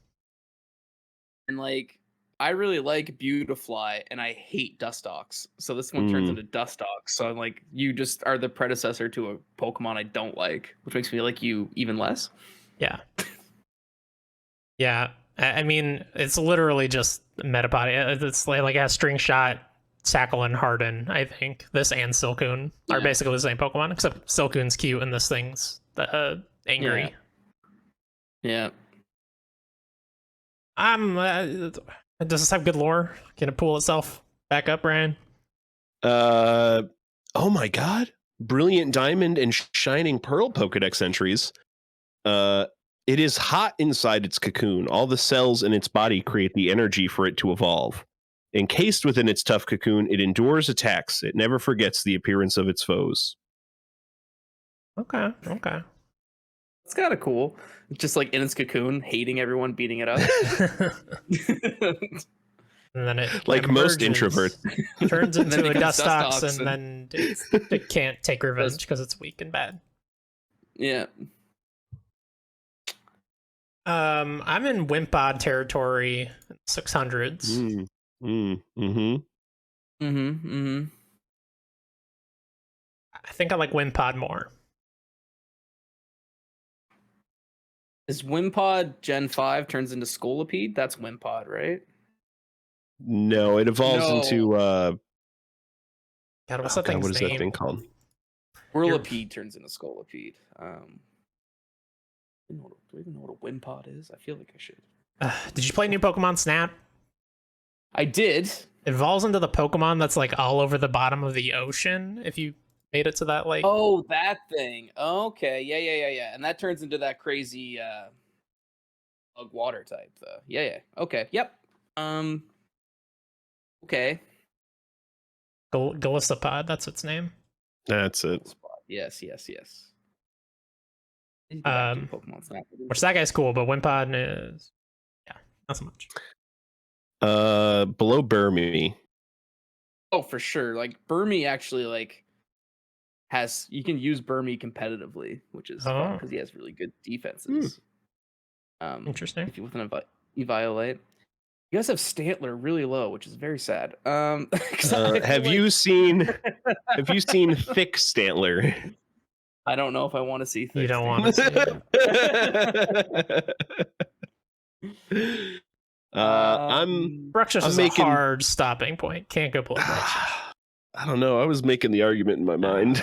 Speaker 3: And like, I really like Beautifly, and I hate Dustox. So this one turns into Dustox. So I'm like, you just are the predecessor to a Pokemon I don't like, which makes me like you even less.
Speaker 1: Yeah. Yeah. I mean, it's literally just Metapod. It's like a String Shot, Sackle, and Harden, I think. This and Silcoon are basically the same Pokemon, except Silcoon's cute and this thing's angry.
Speaker 3: Yeah.
Speaker 1: Does this have good lore? Can it pull itself back up, Ryan?
Speaker 2: Oh my god. Brilliant Diamond and Shining Pearl Pokedex entries. It is hot inside its cocoon. All the cells in its body create the energy for it to evolve. Encased within its tough cocoon, it endures attacks. It never forgets the appearance of its foes.
Speaker 1: Okay.
Speaker 3: It's kind of cool. Just like in its cocoon, hating everyone, beating it up.
Speaker 1: And then it
Speaker 2: like most introverts
Speaker 1: turns into a Dustox, and then it can't take revenge because it's weak and bad.
Speaker 3: Yeah.
Speaker 1: I'm in Wimpod territory, 600s. I think I like Wimpod more.
Speaker 3: Is Wimpod Gen 5 turns into Scolipede? That's Wimpod, right?
Speaker 2: No, it evolves into
Speaker 1: God, what's that thing's
Speaker 2: what is
Speaker 1: name?
Speaker 2: that thing called?
Speaker 3: Whirlipede turns into Scolipede. Do I even know what a Wimpod is? I feel like I should.
Speaker 1: Did you play new Pokemon Snap?
Speaker 3: I did.
Speaker 1: It evolves into the Pokemon that's like all over the bottom of the ocean. If you made it to that lake.
Speaker 3: Oh, that thing. Okay, yeah. And that turns into that crazy water type, though. Yeah. Okay. Yep. Okay.
Speaker 1: Galissapod, that's its name.
Speaker 2: That's it.
Speaker 3: Yes.
Speaker 1: Pokemon Snap. Which that guy's cool, but Wimpod is not so much.
Speaker 2: Below Burmy.
Speaker 3: Oh, for sure. Like Burmy actually you can use Burmy competitively, which is fun because he has really good defenses.
Speaker 1: Interesting.
Speaker 3: If you with an Eviolite. You guys have Stantler really low, which is very sad.
Speaker 2: Have you seen Thick Stantler?
Speaker 3: I don't know if I want to see Thick.
Speaker 1: You don't want to see it. Bruxish is a hard stopping point. Can't go below Bruxish.
Speaker 2: I don't know. I was making the argument in my mind.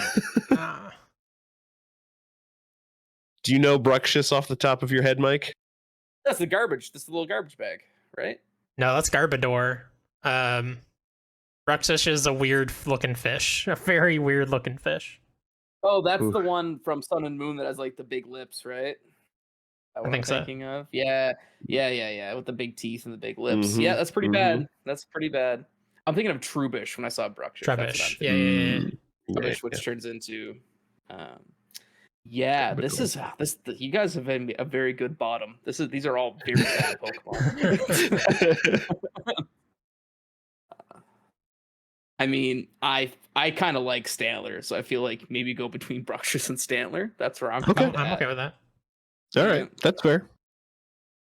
Speaker 2: Do you know Bruxish off the top of your head, Mike?
Speaker 3: That's the garbage. That's the little garbage bag, right?
Speaker 1: No, that's Garbodor. Bruxish is a weird looking fish. A very weird looking fish.
Speaker 3: Oh, that's
Speaker 2: Oof.
Speaker 3: the one from Sun and Moon that has like the big lips, right? That what
Speaker 1: think
Speaker 3: I'm
Speaker 1: so.
Speaker 3: thinking of. Yeah, with the big teeth and the big lips.
Speaker 2: Mhm,
Speaker 3: Yeah, that's pretty
Speaker 2: mhm.
Speaker 3: bad. That's pretty bad. I'm thinking of Trubish when I saw Bruxish. That's what I'm
Speaker 1: Trubbish.
Speaker 3: thinking.
Speaker 1: Yeah.
Speaker 3: Trubish, which turns into, yeah. This is you guys have been a very good bottom. These are all very bad Pokemon. I mean, I kind of like Stantler, so I feel like maybe go between Bruxish and Stantler. That's where I'm
Speaker 2: Okay.
Speaker 3: kinda
Speaker 1: I'm
Speaker 3: at.
Speaker 1: okay with that.
Speaker 2: All
Speaker 3: Yeah.
Speaker 2: right, that's fair.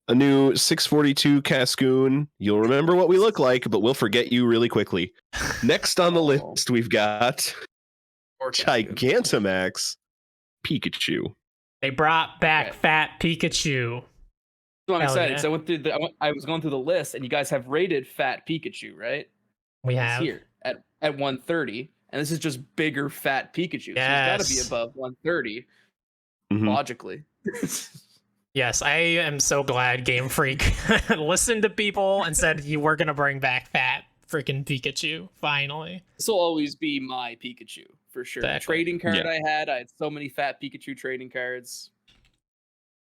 Speaker 2: A new 642 Cascoon. You'll remember what we look like, but we'll forget you really quickly. Next on the
Speaker 3: Oh.
Speaker 2: list, we've got
Speaker 3: Or Cascoon.
Speaker 2: Gigantamax Pikachu.
Speaker 1: They brought back
Speaker 3: Okay.
Speaker 1: Fat Pikachu.
Speaker 3: So I'm
Speaker 1: Hell
Speaker 3: excited.
Speaker 1: yeah.
Speaker 3: So I was going through the list, and you guys have rated Fat Pikachu, right?
Speaker 1: We
Speaker 3: It's
Speaker 1: have.
Speaker 3: here at 130, and this is just bigger Fat Pikachu. So it's got to be
Speaker 1: Yes.
Speaker 3: above 130
Speaker 2: Mhm.
Speaker 3: logically.
Speaker 1: Yes, I am so glad Game Freak listened to people and said you were gonna bring back Fat freaking Pikachu finally.
Speaker 3: This will always be my Pikachu for sure.
Speaker 1: Exactly.
Speaker 3: Trading card
Speaker 2: Yeah.
Speaker 3: I had so many Fat Pikachu trading cards.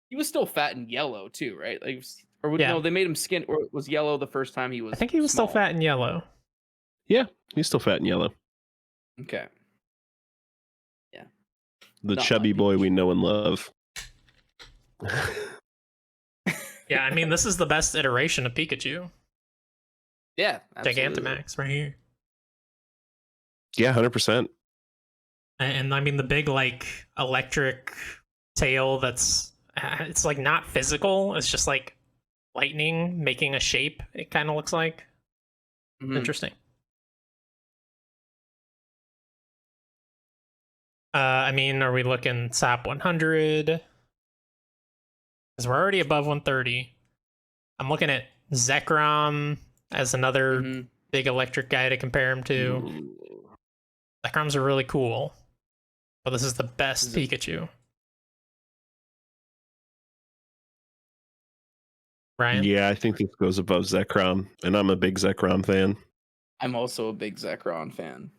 Speaker 3: He was still fat and yellow too, right? Like,
Speaker 1: Yeah.
Speaker 3: no, they made him skin, or was yellow the first time he was.
Speaker 1: I think he was still
Speaker 3: small?
Speaker 1: fat and yellow.
Speaker 2: He's still fat and yellow.
Speaker 3: Okay.
Speaker 2: The
Speaker 3: Not
Speaker 2: chubby
Speaker 3: my
Speaker 2: boy
Speaker 3: Pikachu.
Speaker 2: we know and love.
Speaker 1: Yeah, I mean this is the best iteration of Pikachu.
Speaker 3: Yeah, absolutely.
Speaker 1: Gigantamax right here.
Speaker 2: Yeah, 100%.
Speaker 1: And I mean the big like electric tail that's it's like not physical, it's just like lightning making a shape, it kind of looks like.
Speaker 3: Mhm.
Speaker 1: Interesting. I mean, are we looking top 100? Because we're already above 130. I'm looking at Zekrom as another
Speaker 3: Mhm.
Speaker 1: big electric guy to compare him to.
Speaker 3: Ooh.
Speaker 1: Zekroms are really cool, but this is the best
Speaker 3: Is it-
Speaker 1: Pikachu. Ryan?
Speaker 2: Yeah, I think this goes above Zekrom, and I'm a big Zekrom fan.
Speaker 3: I'm also a big Zekrom fan.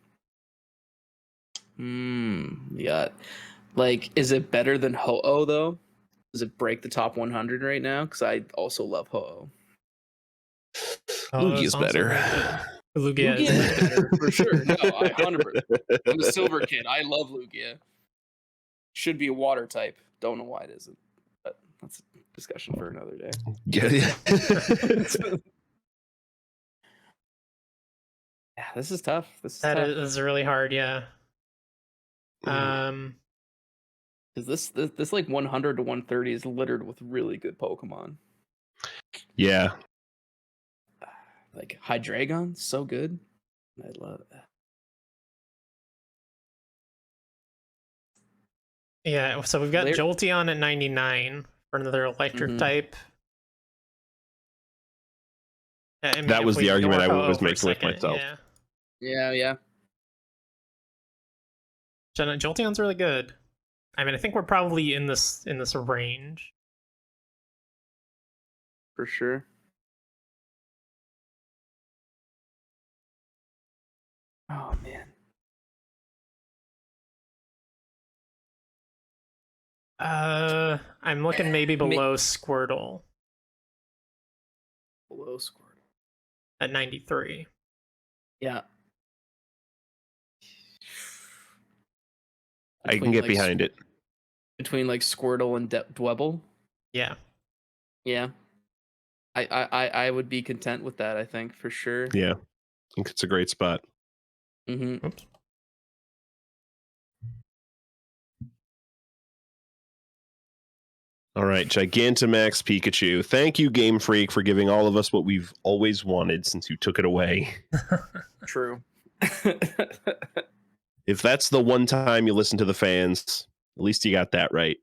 Speaker 3: Yeah. Like, is it better than Ho-Oh though? Does it break the top 100 right now? Because I also love Ho-Oh.
Speaker 2: Lugia's better.
Speaker 1: Lugia
Speaker 3: Lugia
Speaker 1: is
Speaker 3: is better for sure. No, I 100%. I'm a silver kid. I love Lugia. Should be a water type. Don't know why it isn't. But that's a discussion for another day.
Speaker 2: Yeah.
Speaker 3: Yeah, this is tough. This is
Speaker 1: that
Speaker 3: tough.
Speaker 1: is really hard, yeah.
Speaker 3: Because this like 100 to 130 is littered with really good Pokemon.
Speaker 2: Yeah.
Speaker 3: Like Hydreigon, so good. I love that.
Speaker 1: Yeah, so we've got
Speaker 3: There-
Speaker 1: Jolteon at 99 for another electric
Speaker 3: Mhm.
Speaker 1: type. I mean,
Speaker 2: That
Speaker 1: if
Speaker 2: was
Speaker 1: we
Speaker 2: the argument I
Speaker 1: ignore
Speaker 2: was
Speaker 1: Ho-Oh for a
Speaker 2: making with
Speaker 1: second,
Speaker 2: myself.
Speaker 1: Yeah.
Speaker 3: Yeah.
Speaker 1: Jolteon's really good. I mean, I think we're probably in this range.
Speaker 3: For sure. Oh man.
Speaker 1: I'm looking maybe below Squirtle
Speaker 3: Below Squirtle.
Speaker 1: at 93.
Speaker 3: Yeah.
Speaker 2: I can get behind it.
Speaker 3: Between like Squirtle and Dwebble.
Speaker 1: Yeah.
Speaker 3: Yeah. I would be content with that, I think, for sure.
Speaker 2: Yeah. I think it's a great spot.
Speaker 3: Mm-hmm.
Speaker 1: Oops.
Speaker 2: All right, Gigantamax Pikachu. Thank you, Game Freak, for giving all of us what we've always wanted since you took it away.
Speaker 3: True.
Speaker 2: If that's the one time you listen to the fans, at least you got that right.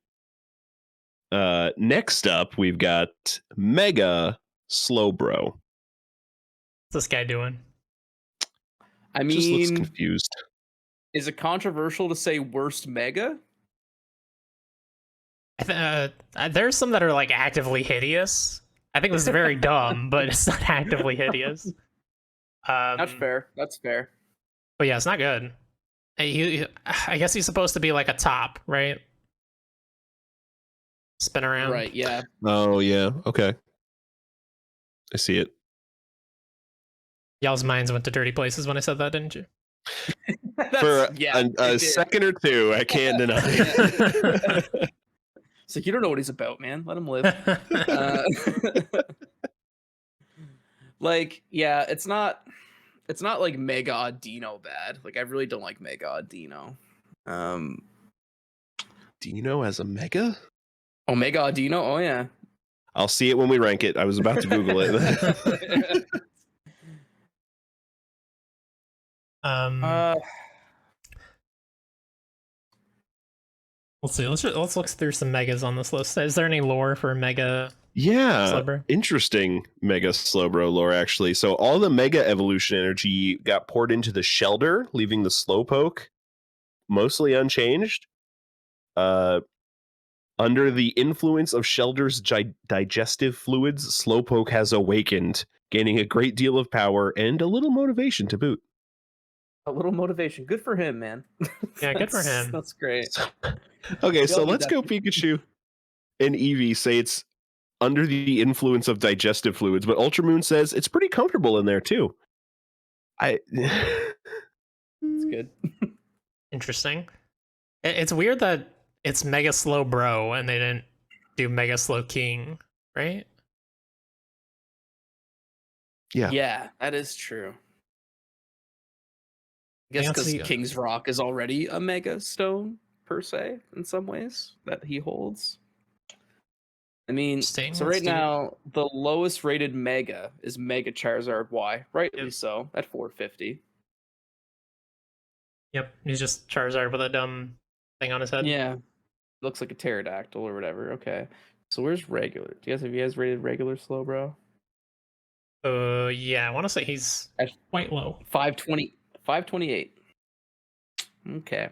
Speaker 2: Next up, we've got Mega Slowbro.
Speaker 1: What's this guy doing?
Speaker 3: I
Speaker 2: Just looks
Speaker 3: mean,
Speaker 2: confused.
Speaker 3: is it controversial to say worst Mega?
Speaker 1: There's some that are like actively hideous. I think this is very dumb, but it's not actively hideous.
Speaker 3: That's fair. That's fair.
Speaker 1: But yeah, it's not good. I guess he's supposed to be like a top, right? Spin around.
Speaker 3: Right, yeah.
Speaker 2: Oh yeah. Okay. I see it.
Speaker 1: Y'all's minds went to dirty places when I said that, didn't you?
Speaker 2: For
Speaker 3: yeah,
Speaker 2: a second or two, I can't deny.
Speaker 3: It's like, you don't know what he's about, man. Let him live. Like, yeah, it's not like Mega Audino bad. Like, I really don't like Mega Audino.
Speaker 2: Dino as a mega?
Speaker 3: Oh, Mega Audino? Oh yeah.
Speaker 2: I'll see it when we rank it. I was about to Google it.
Speaker 1: Let's see. Let's look through some megas on this list. Is there any lore for Mega?
Speaker 2: Yeah,
Speaker 1: Slowbro?
Speaker 2: interesting Mega Slowbro lore, actually. So all the Mega Evolution energy got poured into the Shelder, leaving the Slowpoke mostly unchanged. Under the influence of Shelder's digestive fluids, Slowpoke has awakened, gaining a great deal of power and a little motivation to boot.
Speaker 3: A little motivation. Good for him, man.
Speaker 1: Yeah, good for him.
Speaker 3: That's great.
Speaker 2: Okay, so
Speaker 3: all need
Speaker 2: let's
Speaker 3: that.
Speaker 2: go Pikachu and Eevee say it's under the influence of digestive fluids, but Ultramoon says it's pretty comfortable in there too.
Speaker 3: It's good.
Speaker 1: Interesting. It's weird that it's Mega Slow Bro and they didn't do Mega Slow King, right?
Speaker 2: Yeah.
Speaker 3: Yeah, that is true. I guess because
Speaker 1: Fancy-
Speaker 3: King's Rock is already a Mega Stone, per se, in some ways, that he holds. I mean,
Speaker 1: Interesting,
Speaker 3: so
Speaker 1: let's
Speaker 3: right
Speaker 1: do it.
Speaker 3: now, the lowest rated Mega is Mega Charizard Y, rightly
Speaker 1: Yep.
Speaker 3: so, at 450.
Speaker 1: Yep, he's just Charizard with a dumb thing on his head.
Speaker 3: Yeah, looks like a pterodactyl or whatever. Okay, so where's regular? Have you guys rated regular slow, bro?
Speaker 1: Yeah, I want to say he's
Speaker 3: At
Speaker 1: quite low.
Speaker 3: 520, 528. Okay.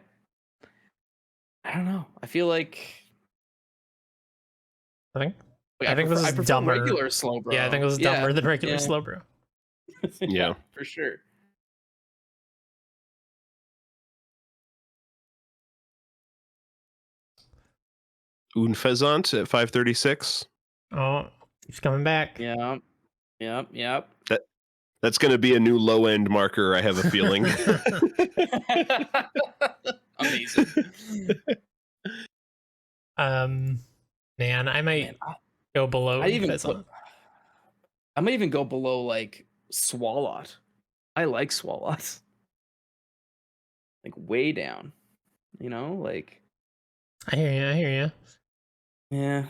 Speaker 3: I don't know. I feel like
Speaker 1: I think.
Speaker 3: wait,
Speaker 1: I think
Speaker 3: prefer,
Speaker 1: this
Speaker 3: I
Speaker 1: is
Speaker 3: prefer
Speaker 1: dumber.
Speaker 3: regular slow, bro.
Speaker 1: Yeah, I think this is dumber than regular
Speaker 3: yeah.
Speaker 1: Slow Bro.
Speaker 2: Yeah.
Speaker 3: For sure.
Speaker 2: Unfezant at 536.
Speaker 1: Oh, he's coming back.
Speaker 3: Yep.
Speaker 2: That's going to be a new low end marker, I have a feeling.
Speaker 3: Amazing.
Speaker 1: Man, I might go below.
Speaker 3: I might even go below like Swalot. I like Swalot. Like way down. You know, like
Speaker 1: I hear you.
Speaker 3: yeah.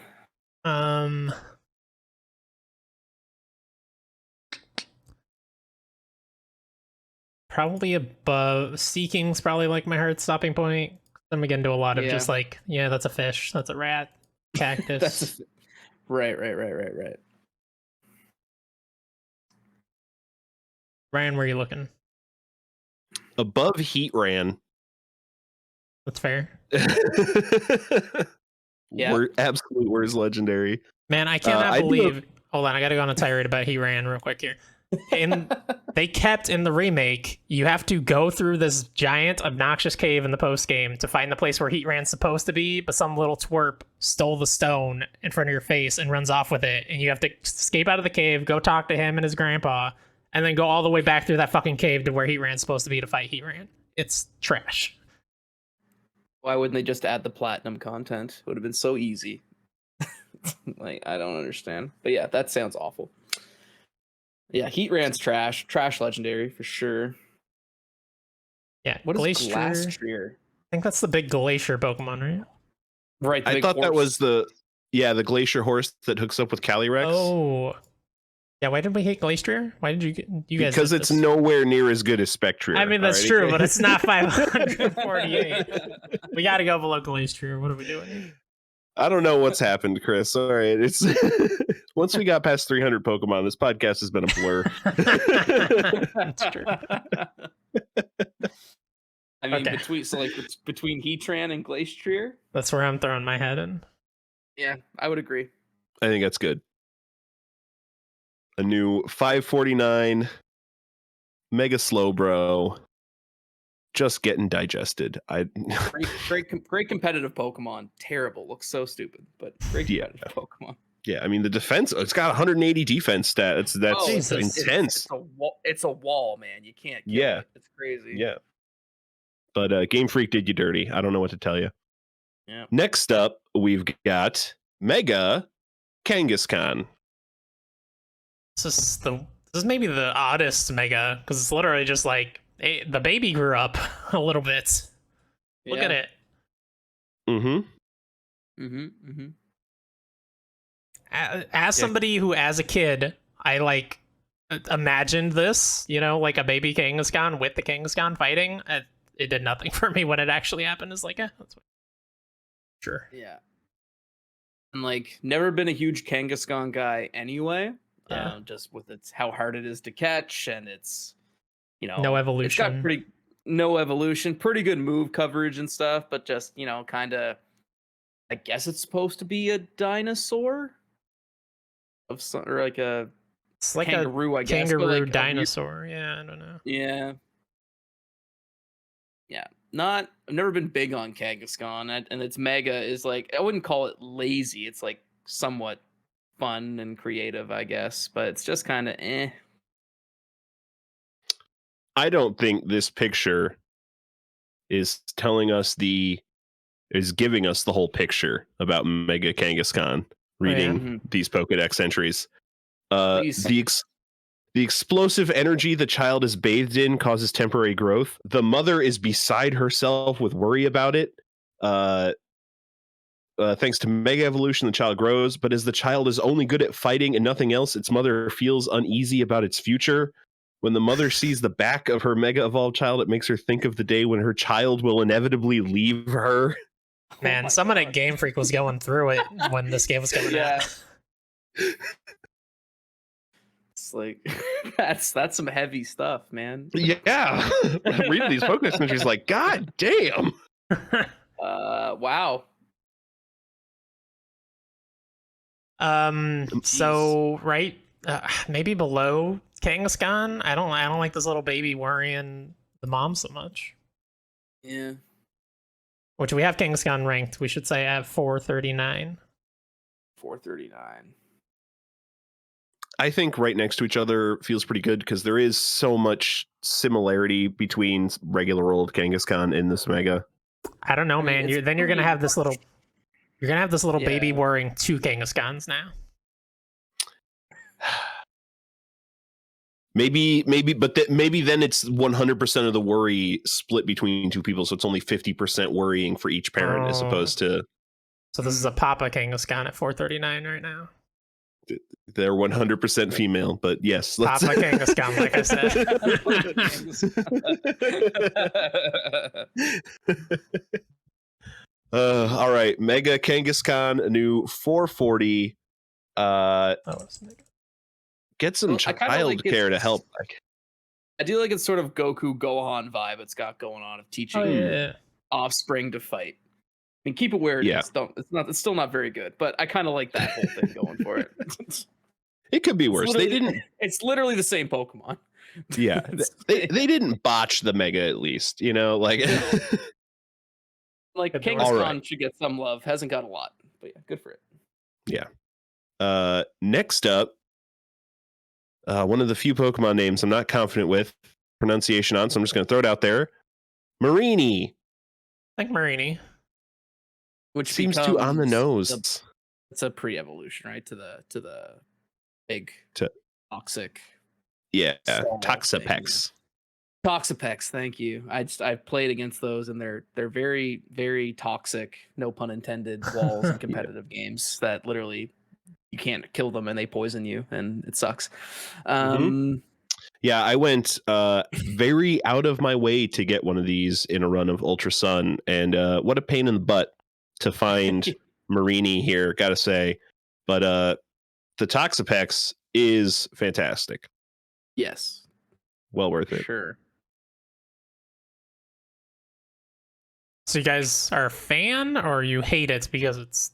Speaker 1: Probably above. Seeking's probably like my hard stopping point. Then we get into a lot of
Speaker 3: Yeah.
Speaker 1: just like, yeah, that's a fish, that's a rat, cactus.
Speaker 3: Right.
Speaker 1: Ryan, where are you looking?
Speaker 2: Above Heatran.
Speaker 1: That's fair.
Speaker 3: Yeah.
Speaker 2: Absolute worst legendary.
Speaker 1: Man, I cannot
Speaker 2: I do
Speaker 1: believe. Hold on, I gotta go on a tirade about Heatran real quick here. They kept in the remake, you have to go through this giant, obnoxious cave in the post game to find the place where Heatran's supposed to be, but some little twerp stole the stone in front of your face and runs off with it, and you have to escape out of the cave, go talk to him and his grandpa, and then go all the way back through that fucking cave to where Heatran's supposed to be to fight Heatran. It's trash.
Speaker 3: Why wouldn't they just add the platinum content? It would have been so easy. Like, I don't understand. But yeah, that sounds awful. Yeah, Heatran's trash. Trash legendary for sure.
Speaker 1: Yeah,
Speaker 3: What is
Speaker 1: Glacier.
Speaker 3: Glacier?
Speaker 1: I think that's the big Glacier Pokemon, right?
Speaker 3: Right. the
Speaker 2: I
Speaker 3: big
Speaker 2: thought that
Speaker 3: horse.
Speaker 2: was the Glacier horse that hooks up with Calyrex.
Speaker 1: Oh. Yeah, why did we hate Glacier? Why did you guys
Speaker 2: Because
Speaker 1: did
Speaker 2: it's
Speaker 1: this?
Speaker 2: nowhere near as good as Spectrier.
Speaker 1: I mean, that's
Speaker 2: alrighty?
Speaker 1: true, but it's not 548. We gotta go below Glacier. What are we doing here?
Speaker 2: I don't know what's happened, Chris. All right, it's once we got past 300 Pokemon, this podcast has been a blur.
Speaker 1: That's true.
Speaker 3: I mean,
Speaker 1: Okay.
Speaker 3: between Heatran and Glacier.
Speaker 1: That's where I'm throwing my head in.
Speaker 3: Yeah, I would agree.
Speaker 2: I think that's good. A new 549 Mega Slowbro. Just getting digested.
Speaker 3: Great competitive Pokemon. Terrible. Looks so stupid, but great competitive Pokemon.
Speaker 2: Yeah, I mean the defense. It's got 180 defense stat. That's
Speaker 1: Jesus.
Speaker 2: intense.
Speaker 3: It's a wall, man. You can't. Kill it. It's crazy.
Speaker 2: Yeah. But Game Freak did you dirty. I don't know what to tell you.
Speaker 3: Yeah.
Speaker 2: Next up, we've got Mega Kangaskhan.
Speaker 1: This is maybe the oddest Mega, because it's literally just like the baby grew up a little bit. Look at it. As somebody who, as a kid, I like imagined this, like a baby Kangaskhan with the Kangaskhan fighting. It did nothing for me when it actually happened. It's like, that's sure.
Speaker 3: Yeah. And like, never been a huge Kangaskhan guy anyway.
Speaker 1: Yeah.
Speaker 3: Just with how hard it is to catch, and it's
Speaker 1: no evolution.
Speaker 3: It's got no evolution, pretty good move coverage and stuff, but just kind of. I guess it's supposed to be a dinosaur of some, or like a
Speaker 1: it's like
Speaker 3: kangaroo, I guess.
Speaker 1: Kangaroo dinosaur. Yeah, I don't know.
Speaker 3: Yeah. I've never been big on Kangaskhan, and its Mega is like, I wouldn't call it lazy. It's like somewhat fun and creative, I guess, but it's just kind of eh.
Speaker 2: I don't think this picture is giving us the whole picture about Mega Kangaskhan. Reading these Pokedex entries, the explosive energy the child is bathed in causes temporary growth. The mother is beside herself with worry about it. Thanks to Mega Evolution, the child grows, but as the child is only good at fighting and nothing else, its mother feels uneasy about its future. When the mother sees the back of her Mega Evolved child, it makes her think of the day when her child will inevitably leave her.
Speaker 1: Man, someone at Game Freak was going through it when this game was coming out.
Speaker 3: It's like that's some heavy stuff, man.
Speaker 2: Yeah. Reading these Pokédex entries, like, God damn.
Speaker 3: Wow.
Speaker 1: So right, maybe below Kangaskhan. I don't like this little baby worrying the mom so much.
Speaker 3: Yeah.
Speaker 1: Which we have Kangaskhan ranked. We should say at 439.
Speaker 3: 439.
Speaker 2: I think right next to each other feels pretty good because there is so much similarity between regular old Kangaskhan and this Mega.
Speaker 1: I don't know, man. You're gonna have this little. You're gonna have this little baby worrying two Kangaskhan's now.
Speaker 2: Maybe then it's 100% of the worry split between two people, so it's only 50% worrying for each parent as opposed to.
Speaker 1: So this is a Papa Kangaskhan at 439 right now.
Speaker 2: They're 100% female, but yes,
Speaker 1: Papa Kangaskhan, like I said.
Speaker 2: All right, Mega Kangaskhan, a new 440. Get some child care to help.
Speaker 3: I do like it's sort of Goku Gohan vibe it's got going on of teaching offspring to fight. I mean, keep it where it is. It's still not very good, but I kind of like that whole thing going for it.
Speaker 2: It could be worse.
Speaker 3: It's literally the same Pokemon.
Speaker 2: Yeah, they didn't botch the Mega at least, like.
Speaker 3: Like Kangaskhan should get some love. Hasn't got a lot, but yeah, good for it.
Speaker 2: Yeah. Next up, one of the few Pokemon names I'm not confident with pronunciation on, so I'm just going to throw it out there. Marini.
Speaker 1: I think Marini.
Speaker 3: Which
Speaker 2: seems too on the nose.
Speaker 3: It's a pre-evolution, right? To the big toxic.
Speaker 2: Yeah, Toxapex.
Speaker 3: Toxapex, thank you. I've played against those, and they're very, very toxic, no pun intended, walls in competitive games that literally you can't kill them and they poison you, and it sucks.
Speaker 2: Yeah, I went very out of my way to get one of these in a run of Ultra Sun, and what a pain in the butt to find Marini here, gotta say. But the Toxapex is fantastic.
Speaker 3: Yes.
Speaker 2: Well worth it.
Speaker 3: Sure.
Speaker 1: So you guys are a fan, or you hate it because it's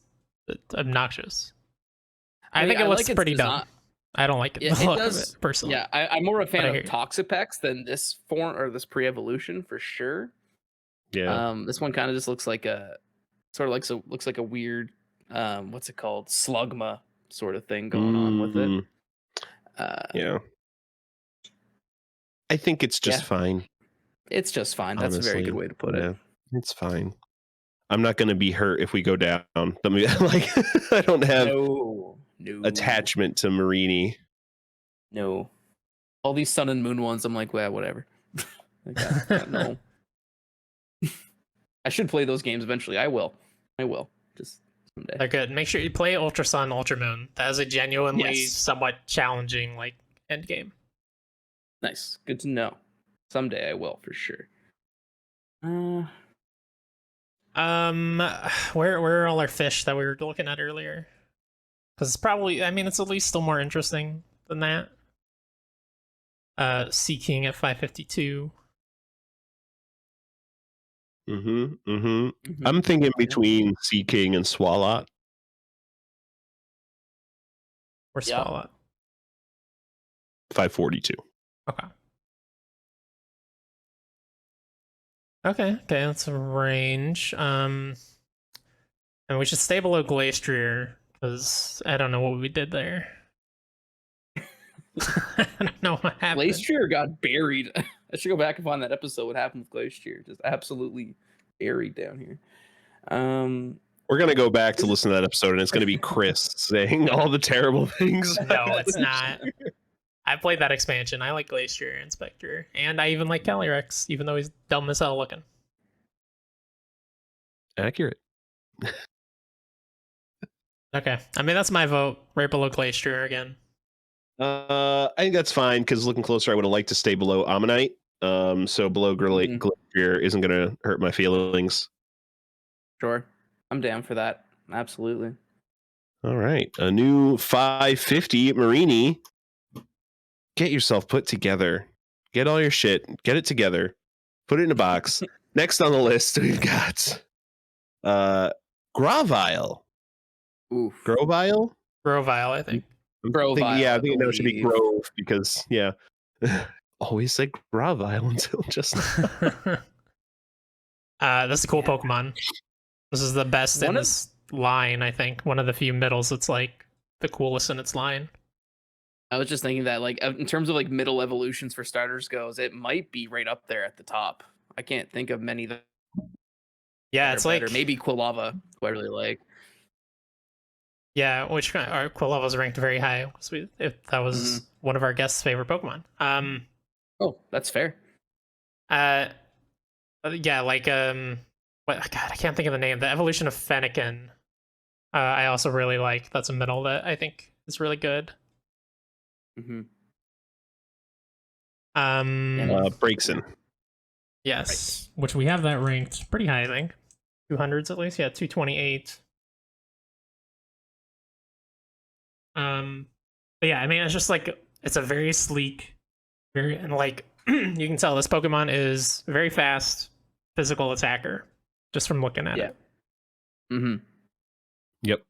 Speaker 1: obnoxious.
Speaker 3: I
Speaker 1: I
Speaker 3: mean,
Speaker 1: think it
Speaker 3: I
Speaker 1: looks
Speaker 3: like its
Speaker 1: pretty
Speaker 3: design.
Speaker 1: dumb. I don't like it,
Speaker 3: Yeah,
Speaker 1: the
Speaker 3: it
Speaker 1: look
Speaker 3: does.
Speaker 1: of it personally.
Speaker 3: Yeah, I'm more a fan
Speaker 1: I
Speaker 3: of
Speaker 1: hear you.
Speaker 3: Toxapex than this form or this pre-evolution for sure.
Speaker 2: Yeah.
Speaker 3: This one kind of just looks like a looks like a weird what's it called, slugma sort of thing going on with it.
Speaker 2: Mhm. Yeah. I think it's just
Speaker 3: Yeah.
Speaker 2: fine.
Speaker 3: It's just fine. That's a very good
Speaker 2: Honestly.
Speaker 3: way to put
Speaker 2: Yeah.
Speaker 3: it.
Speaker 2: It's fine. I'm not going to be hurt if we go down. I mean, like, I don't have
Speaker 3: No,
Speaker 2: attachment to Marini.
Speaker 3: no. All these Sun and Moon ones, I'm like, well, whatever. Like, no. I should play those games eventually. I will. Just someday.
Speaker 1: They're good. Make sure you play Ultra Sun, Ultra Moon. That is a genuinely
Speaker 3: Yes.
Speaker 1: somewhat challenging like end game.
Speaker 3: Nice. Good to know. Someday I will for sure.
Speaker 1: Where are all our fish that we were looking at earlier? Because it's probably, I mean, it's at least still more interesting than that. Sea King at 552.
Speaker 2: I'm thinking between Sea King and Swalot.
Speaker 1: Or
Speaker 3: Yeah.
Speaker 1: Swalot.
Speaker 2: 542.
Speaker 1: Okay. Okay, that's a range. And we should stay below Glacier, because I don't know what we did there. I don't know what happened.
Speaker 3: Glacier got buried. I should go back and find that episode. What happened with Glacier? Just absolutely buried down here.
Speaker 2: We're going to go back to listen to that episode, and it's going to be Chris saying all the terrible things.
Speaker 1: No, it's not. I played that expansion. I like Glacier and Spectre, and I even like Calyrex, even though he's dumb as hell looking.
Speaker 2: Accurate.
Speaker 1: Okay, I mean that's my vote. Right below Glacier again.
Speaker 2: I think that's fine, because looking closer, I would have liked to stay below Ammonite. So below Glacier isn't going to hurt my feelings.
Speaker 3: Sure. I'm down for that. Absolutely.
Speaker 2: All right. A new 550 Marini. Get yourself put together. Get all your shit. Get it together. Put it in a box. Next on the list, we've got Gravial.
Speaker 3: Oof.
Speaker 2: Grovile?
Speaker 1: Grovile, I think.
Speaker 3: Grovile,
Speaker 2: I think it should be
Speaker 3: believe.
Speaker 2: Grove, because, yeah. Always said Gravile until just now.
Speaker 1: That's a cool Pokemon. This is the best in this line, I think. One of the few middles that's like the coolest in its line.
Speaker 3: I was just thinking that, like, in terms of like middle evolutions for starters goes, it might be right up there at the top. I can't think of many that.
Speaker 1: Yeah, it's like
Speaker 3: maybe Quilava, who I really like.
Speaker 1: Yeah, which our Quilava is ranked very high. If that was one of our guests' favorite Pokemon.
Speaker 3: Oh, that's fair.
Speaker 1: Yeah, like what? God, I can't think of the name. The evolution of Fennekin. I also really like. That's a middle that I think is really good.
Speaker 2: Breakson.
Speaker 1: Yes, right. Which we have that ranked pretty high, I think. 200s at least. Yeah, 228. But yeah, I mean, it's just like it's a very sleek, and like you can tell this Pokemon is very fast, physical attacker, just from looking at it.
Speaker 2: Yep.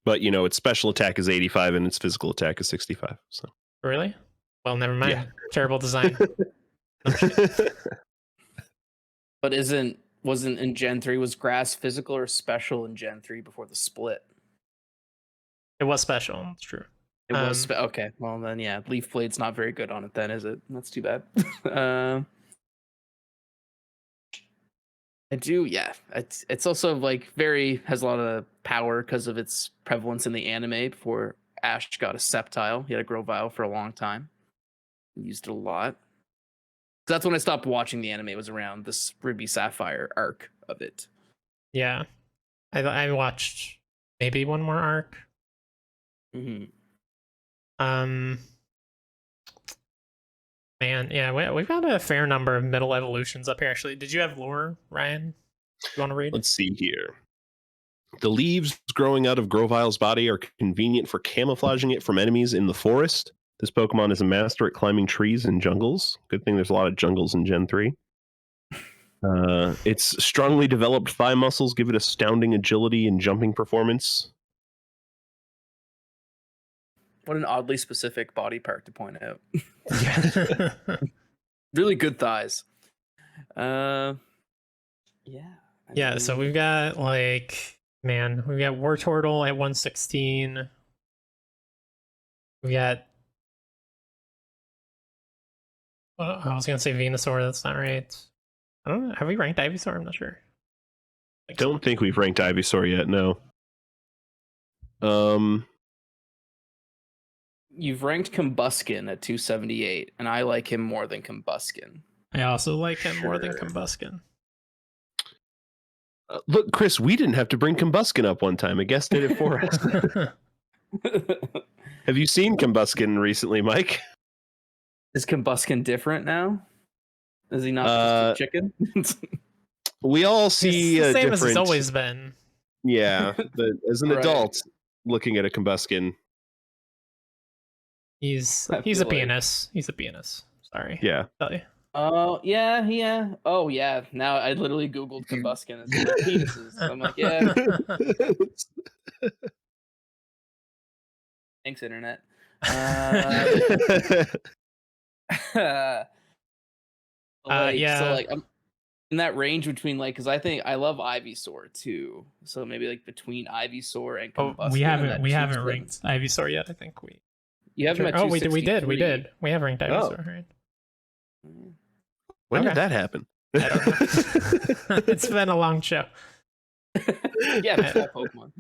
Speaker 2: But its special attack is 85 and its physical attack is 65. So
Speaker 1: really? Well, never mind. Yeah. Terrible design.
Speaker 3: But wasn't in Gen 3, was grass physical or special in Gen 3 before the split?
Speaker 1: It was special. It's true.
Speaker 3: It was okay. Well then, yeah, Leaf Blade's not very good on it. Then is it? That's too bad. I do. Yeah, it's also like has a lot of power because of its prevalence in the anime. Before Ash got a Sceptile, he had a Grovile for a long time. Used it a lot. So that's when I stopped watching the anime. It was around this Ruby Sapphire arc of it.
Speaker 1: Yeah, I watched maybe one more arc. Man, yeah, we've got a fair number of middle evolutions up here. Actually, did you have lore, Ryan? You want to read?
Speaker 2: Let's see here. The leaves growing out of Grovile's body are convenient for camouflaging it from enemies in the forest. This Pokemon is a master at climbing trees and jungles. Good thing there's a lot of jungles in Gen 3. Its strongly developed thigh muscles give it astounding agility and jumping performance.
Speaker 3: What an oddly specific body part to point out.
Speaker 2: Yeah.
Speaker 3: Really good thighs. Yeah.
Speaker 1: Yeah, so we've got like, man, we've got War Turtle at 116. We got, well, I was gonna say Venusaur, that's not right. I don't know. Have we ranked Ivysaur? I'm not sure.
Speaker 2: Don't think we've ranked Ivysaur yet, no.
Speaker 3: You've ranked Combuskin at 278, and I like him more than Combuskin.
Speaker 1: I also like him more than Combuskin.
Speaker 2: Look, Chris, we didn't have to bring Combuskin up one time. A guest did it for us. Have you seen Combuskin recently, Mike?
Speaker 3: Is Combuskin different now? Is he not just a chicken?
Speaker 2: We all see
Speaker 1: the same
Speaker 2: different...
Speaker 1: as it's always been.
Speaker 2: Yeah, but as an
Speaker 3: Right.
Speaker 2: adult, looking at a Combuskin...
Speaker 1: He's a penis. He's a penis. Sorry.
Speaker 2: Yeah.
Speaker 1: Tell you.
Speaker 3: Oh, yeah. Oh, yeah. Now I literally Googled Combuskin as penises. I'm like, yeah. Thanks, Internet.
Speaker 1: Yeah.
Speaker 3: So, like, I'm in that range between, like, because I think I love Ivysaur, too. So maybe, like, between Ivysaur and
Speaker 1: Oh,
Speaker 3: Combuskin.
Speaker 1: we haven't
Speaker 3: choose
Speaker 1: ranked Ivysaur yet. I think we.
Speaker 3: You have him at
Speaker 1: Oh, we did. We
Speaker 3: 263.
Speaker 1: did. We have ranked Ivysaur, right?
Speaker 2: When
Speaker 1: Okay.
Speaker 2: did that happen?
Speaker 1: I don't know. It's been a long show.
Speaker 3: Yeah, that's all Pokemon.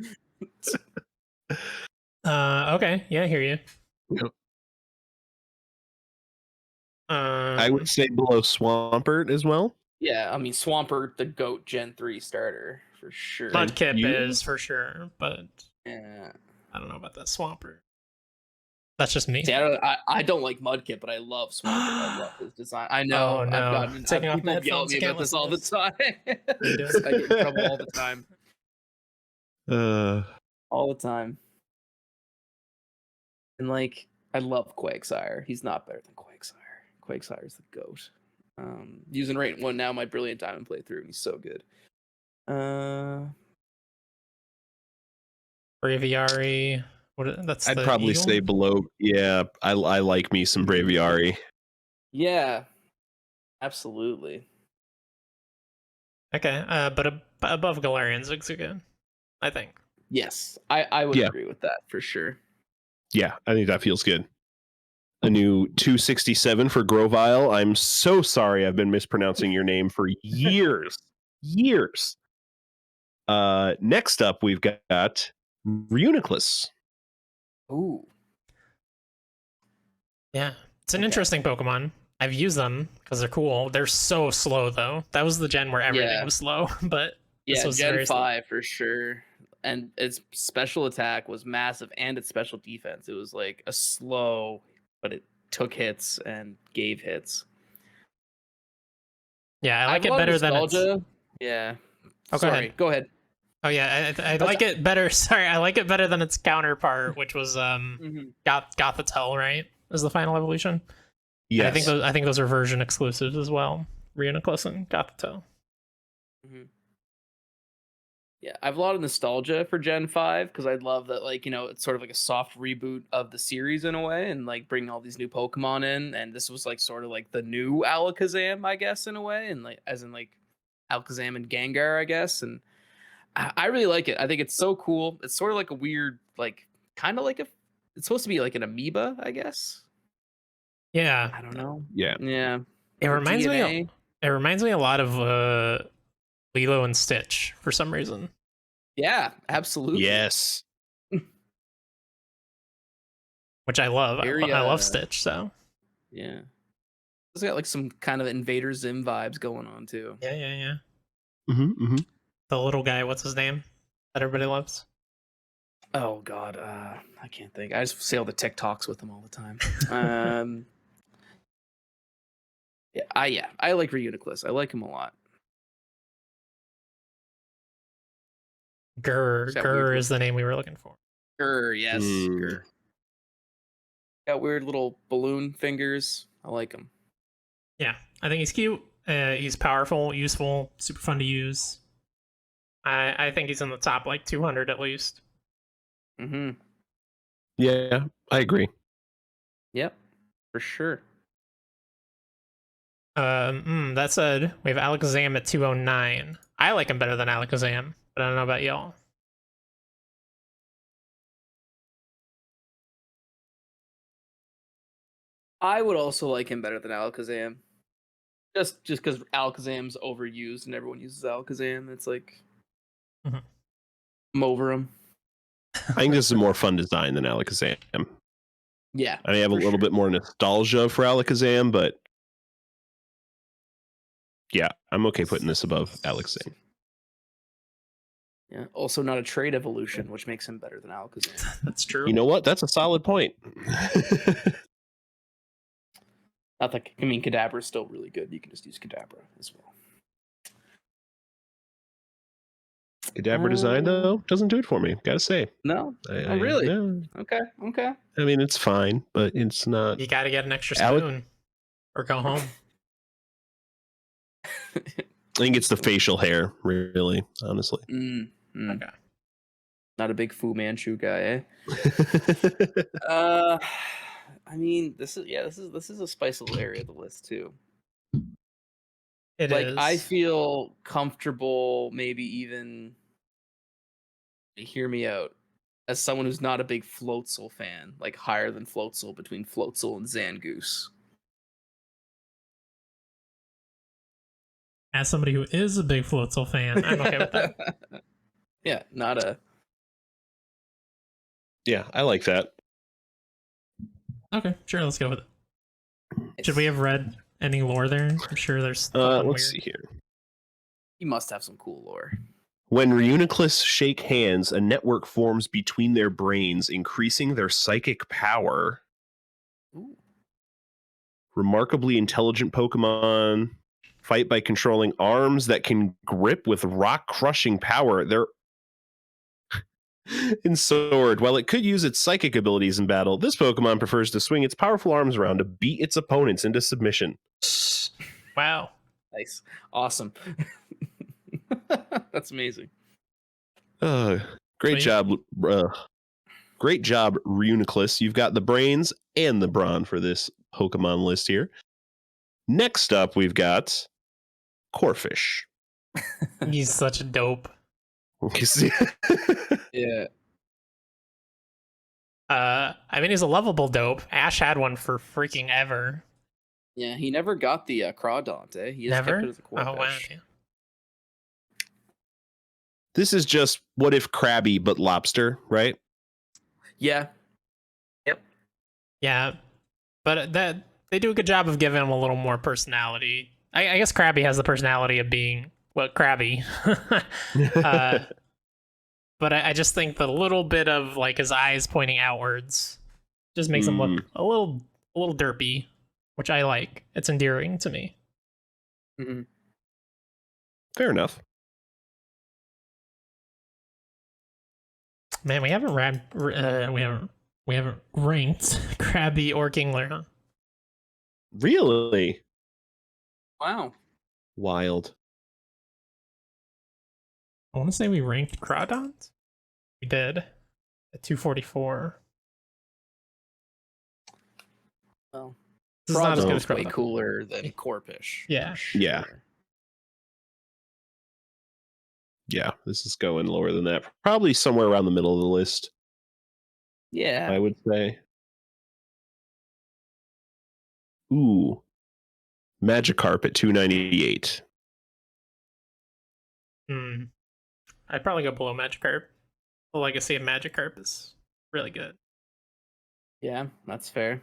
Speaker 1: Okay. Yeah, I hear you.
Speaker 2: Yep. I
Speaker 1: Um,
Speaker 2: would say below Swampert as well.
Speaker 3: Yeah, I mean, Swampert, the GOAT Gen 3 starter, for sure.
Speaker 1: Mudkip
Speaker 2: you-
Speaker 1: is for sure, but
Speaker 3: Yeah.
Speaker 1: I don't know about that Swampert. That's just me.
Speaker 3: See, I don't like Mudkip, but I love Swampert. I love his design. I know.
Speaker 1: Oh, no. Taking off
Speaker 3: people
Speaker 1: my
Speaker 3: yell
Speaker 1: headphones,
Speaker 3: at me
Speaker 1: can't
Speaker 3: about this
Speaker 1: listen
Speaker 3: all
Speaker 1: to
Speaker 3: the
Speaker 1: this.
Speaker 3: time.
Speaker 1: You do?
Speaker 3: I get in trouble all the time. All the time. And, like, I love Quagsire. He's not better than Quagsire. Quagsire's the GOAT. Using Rate 1 now, my Brilliant Diamond playthrough, and he's so good.
Speaker 1: Braviary. That's
Speaker 2: I'd
Speaker 1: the
Speaker 2: probably
Speaker 1: eagle?
Speaker 2: say below. Yeah, I like me some Braviary.
Speaker 3: Yeah. Absolutely.
Speaker 1: Okay, but above Galarian Zigzagoon, I think.
Speaker 3: Yes. I would
Speaker 2: Yeah.
Speaker 3: agree with that for sure.
Speaker 2: Yeah, I think that feels good. A new 267 for Grovile. I'm so sorry I've been mispronouncing your name for years. Years. Next up, we've got Runicles.
Speaker 3: Ooh.
Speaker 1: Yeah, it's an
Speaker 3: Okay.
Speaker 1: interesting Pokemon. I've used them because they're cool. They're so slow though. That was the gen where everything
Speaker 3: Yeah.
Speaker 1: was slow, but this
Speaker 3: Yeah,
Speaker 1: was
Speaker 3: Gen
Speaker 1: very slow.
Speaker 3: 5 for sure. And its special attack was massive, and its special defense. It was like a slow, but it took hits and gave hits.
Speaker 1: Yeah, I like
Speaker 3: have a
Speaker 1: it
Speaker 3: lot of
Speaker 1: better than it's.
Speaker 3: nostalgia. Yeah.
Speaker 1: Oh, go
Speaker 3: Sorry,
Speaker 1: ahead.
Speaker 3: go ahead.
Speaker 1: Oh yeah, I like it better. Sorry, I like it better than its counterpart, which was
Speaker 3: Mhm.
Speaker 1: Gothitelle, right? Is the final evolution?
Speaker 2: Yes.
Speaker 1: And I think those are version exclusives as well. Reuniclus and Gothitelle.
Speaker 3: Mhm. Yeah, I have a lot of nostalgia for Gen 5 because I love that, like, you know, it's sort of like a soft reboot of the series in a way, and like bringing all these new Pokemon in. And this was like sort of like the new Alakazam, I guess, in a way, and like as in like Alakazam and Gengar, I guess. And I really like it. I think it's so cool. It's sort of like a weird, like, kind of like it's supposed to be like an amoeba, I guess.
Speaker 1: Yeah,
Speaker 3: I don't know.
Speaker 2: Yeah.
Speaker 3: Yeah.
Speaker 1: it
Speaker 3: The
Speaker 1: reminds me.
Speaker 3: DNA.
Speaker 1: It reminds me a lot of Lilo and Stitch for some reason.
Speaker 3: Yeah, absolutely.
Speaker 2: Yes.
Speaker 1: Which I love.
Speaker 3: Very,
Speaker 1: I love Stitch, so.
Speaker 3: Yeah. It's got like some kind of Invader Zim vibes going on too.
Speaker 1: Yeah.
Speaker 2: Mm-hmm.
Speaker 1: The little guy, what's his name? That everybody loves.
Speaker 3: Oh God, I can't think. I just see all the TikToks with him all the time. Yeah, I like Reuniclus. I like him a lot.
Speaker 1: Grr
Speaker 3: that weird
Speaker 1: is the name we were looking for.
Speaker 3: Yes.
Speaker 2: Mm.
Speaker 3: Got weird little balloon fingers. I like him.
Speaker 1: Yeah, I think he's cute. He's powerful, useful, super fun to use. I think he's in the top like 200 at least.
Speaker 3: Mm-hmm.
Speaker 2: Yeah, I agree.
Speaker 3: Yep, for sure.
Speaker 1: That said, we have Alakazam at 209. I like him better than Alakazam, but I don't know about y'all.
Speaker 3: I would also like him better than Alakazam. Just because Alakazam's overused and everyone uses Alakazam. It's like
Speaker 1: Mhm.
Speaker 3: I'm over him.
Speaker 2: I think this is a more fun design than Alakazam.
Speaker 3: Yeah.
Speaker 2: I have a
Speaker 3: for
Speaker 2: little
Speaker 3: sure.
Speaker 2: bit more nostalgia for Alakazam, but yeah, I'm okay putting this above Alakazam.
Speaker 3: Yeah. Also not a trait evolution, which makes him better than Alakazam.
Speaker 1: That's true.
Speaker 2: You know what? That's a solid point.
Speaker 3: Not that I mean Kadabra is still really good. You can just use Kadabra as well.
Speaker 2: Kadabra design though doesn't do it for me. Gotta say.
Speaker 3: No. Oh really?
Speaker 2: No.
Speaker 3: Okay. Okay.
Speaker 2: I mean, it's fine, but it's not.
Speaker 1: You got to get an extra
Speaker 2: Alec-
Speaker 1: spoon or go home.
Speaker 2: I think it's the facial hair, really, honestly.
Speaker 1: Okay.
Speaker 3: Not a big Fu Manchu guy, I mean, this is a spicy little area of the list too.
Speaker 1: It is.
Speaker 3: I feel comfortable, maybe even hear me out, as someone who's not a big Floatzel fan, like higher than Floatzel between Floatzel and Zangoose.
Speaker 1: As somebody who is a big Floatzel fan, I'm okay with that.
Speaker 3: Yeah, not a.
Speaker 2: Yeah, I like that.
Speaker 1: Okay, sure, let's go with it. Should we have read any lore there? I'm sure there's something
Speaker 2: Let's
Speaker 1: weird.
Speaker 2: see here.
Speaker 3: You must have some cool lore.
Speaker 2: When Runicles shake hands, a network forms between their brains, increasing their psychic power.
Speaker 3: Ooh.
Speaker 2: Remarkably intelligent Pokemon fight by controlling arms that can grip with rock-crushing power. They're in Sword. While it could use its psychic abilities in battle, this Pokemon prefers to swing its powerful arms around to beat its opponents into submission.
Speaker 1: Wow.
Speaker 3: Nice. Awesome. That's amazing.
Speaker 2: Great
Speaker 1: Sweet.
Speaker 2: job. Great job, Runicles. You've got the brains and the brawn for this Pokemon list here. Next up, we've got Corefish.
Speaker 1: He's such a dope.
Speaker 3: Yeah.
Speaker 1: I mean, he's a lovable dope. Ash had one for freaking ever.
Speaker 3: Yeah, he never got the Crawdaunt, eh? He just
Speaker 1: Never?
Speaker 3: kept it as a
Speaker 1: Oh, wow.
Speaker 3: Corefish.
Speaker 2: This is just what if Krabby but lobster, right?
Speaker 3: Yeah. Yep.
Speaker 1: Yeah, but that they do a good job of giving him a little more personality. I guess Krabby has the personality of being Krabby. But I just think the little bit of like his eyes pointing outwards just makes him look a little derpy, which I like. It's endearing to me.
Speaker 3: Mm-hmm.
Speaker 2: Fair enough.
Speaker 1: Man, we haven't ranked Krabby or Kingler, huh?
Speaker 2: Really?
Speaker 3: Wow.
Speaker 2: Wild.
Speaker 1: I want to say we ranked Crawdont. We did at 244.
Speaker 3: Well,
Speaker 1: This is not as good as
Speaker 3: Crawdaunt's way
Speaker 1: Crawdont.
Speaker 3: cooler than Corefish.
Speaker 1: Yeah.
Speaker 3: for sure.
Speaker 2: Yeah. Yeah, this is going lower than that. Probably somewhere around the middle of the list,
Speaker 3: Yeah.
Speaker 2: I would say. Ooh. Magikarp at 298.
Speaker 1: I'd probably go below Magikarp. The legacy of Magikarp is really good.
Speaker 3: Yeah, that's fair.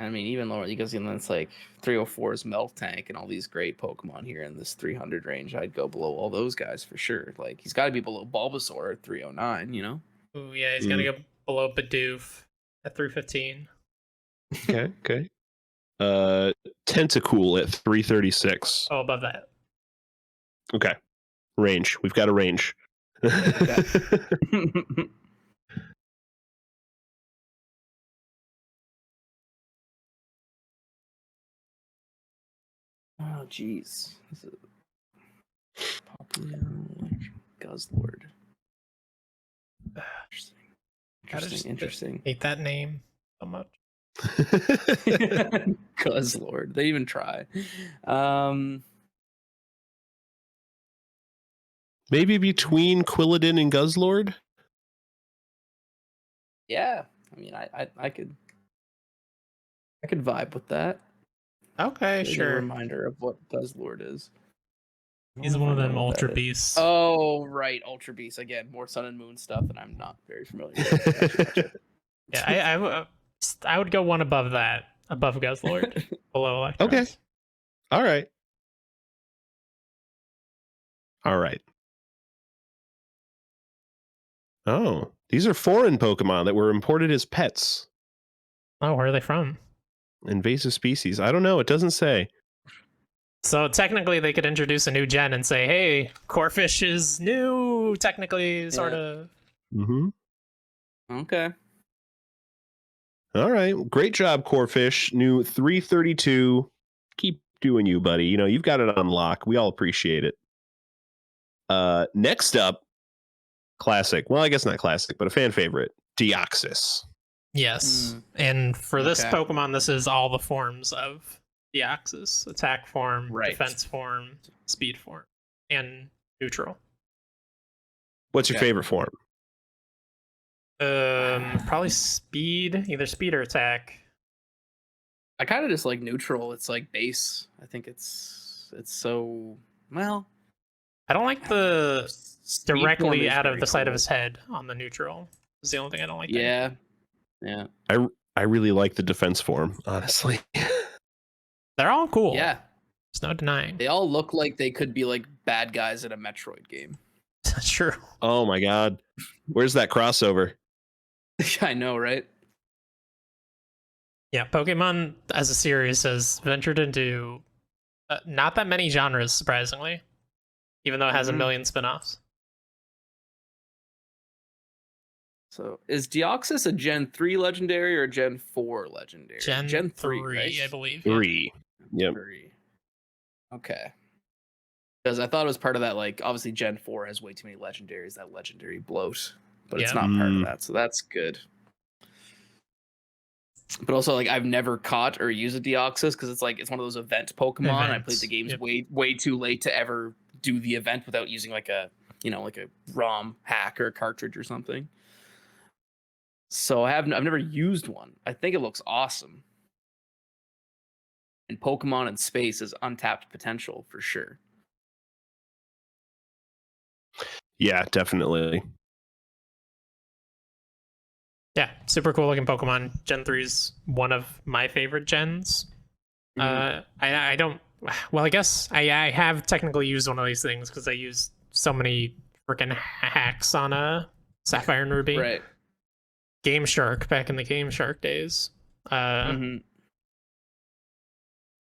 Speaker 3: I mean, even lower, because it's like 304's Milk Tank and all these great Pokemon here in this 300 range. I'd go below all those guys for sure. Like, he's got to be below Bulbasaur at 309, you know?
Speaker 1: Ooh, yeah, he's gonna go below Bidoof at 315.
Speaker 2: Okay. Tentacool at 336.
Speaker 1: Oh, above that.
Speaker 2: Okay. Range. We've got a range.
Speaker 3: Oh, jeez. Guzzlord. Interesting.
Speaker 1: Hate that name so much.
Speaker 3: Guzzlord. They even try.
Speaker 2: Maybe between Quilladin and Guzzlord?
Speaker 3: Yeah. I mean, I could vibe with that.
Speaker 1: Okay,
Speaker 3: There's
Speaker 1: sure.
Speaker 3: a reminder of what Guzzlord is.
Speaker 1: He's one of them Ultra Beasts.
Speaker 3: Oh, right. Ultra Beasts. Again, more Sun and Moon stuff that I'm not very familiar with. Gotcha.
Speaker 1: Yeah, I would go one above that. Above Guzzlord. Below Electros.
Speaker 2: Okay. All right. All right. Oh, these are foreign Pokemon that were imported as pets.
Speaker 1: Oh, where are they from?
Speaker 2: Invasive species. I don't know. It doesn't say.
Speaker 1: So technically they could introduce a new gen and say, hey, Corefish is new, technically, sort of.
Speaker 2: Mm-hmm.
Speaker 3: Okay.
Speaker 2: All right. Great job, Corefish. New 332. Keep doing you, buddy. You know, you've got it on lock. We all appreciate it. Next up, classic. Well, I guess not classic, but a fan favorite. Deoxys.
Speaker 1: Yes. And for this Pokemon, this is all the forms of Deoxys. Attack form, defense form, speed form, and neutral.
Speaker 2: What's your favorite form?
Speaker 1: Probably speed, either speed or attack.
Speaker 3: I kind of just like neutral. It's like base. I think it's so well.
Speaker 1: I don't like the directly out of the side of
Speaker 3: cool.
Speaker 1: his head on the neutral. Is the only thing I don't like.
Speaker 3: Yeah.
Speaker 1: There.
Speaker 3: Yeah.
Speaker 2: I really like the defense form, honestly.
Speaker 1: They're all cool.
Speaker 3: Yeah.
Speaker 1: There's no denying.
Speaker 3: They all look like they could be like bad guys in a Metroid game.
Speaker 1: That's true.
Speaker 2: Oh my god. Where's that crossover?
Speaker 3: I know, right?
Speaker 1: Yeah, Pokemon as a series has ventured into not that many genres, surprisingly, even though it has a million spin-offs.
Speaker 3: So, is Deoxys a Gen 3 legendary or a Gen 4 legendary?
Speaker 1: Gen 3,
Speaker 3: right?
Speaker 1: I believe.
Speaker 2: 3. Yep.
Speaker 3: 3. Okay. Because I thought it was part of that, like, obviously Gen 4 has way too many legendaries, that legendary bloat. But it's not part of that, so that's good. But also, like, I've never caught or used a Deoxys because it's like it's one of those event Pokemon. I played the games way too late to ever do the event without using like a ROM hack or a cartridge or something. So I've never used one. I think it looks awesome. And Pokemon in space is untapped potential for sure.
Speaker 2: Yeah, definitely.
Speaker 1: Yeah, super cool looking Pokemon. Gen 3 is one of my favorite gens. I don't. Well, I guess I have technically used one of these things because I used so many freaking hacks on Sapphire and Ruby.
Speaker 3: Right.
Speaker 1: Game Shark back in the Game Shark days. And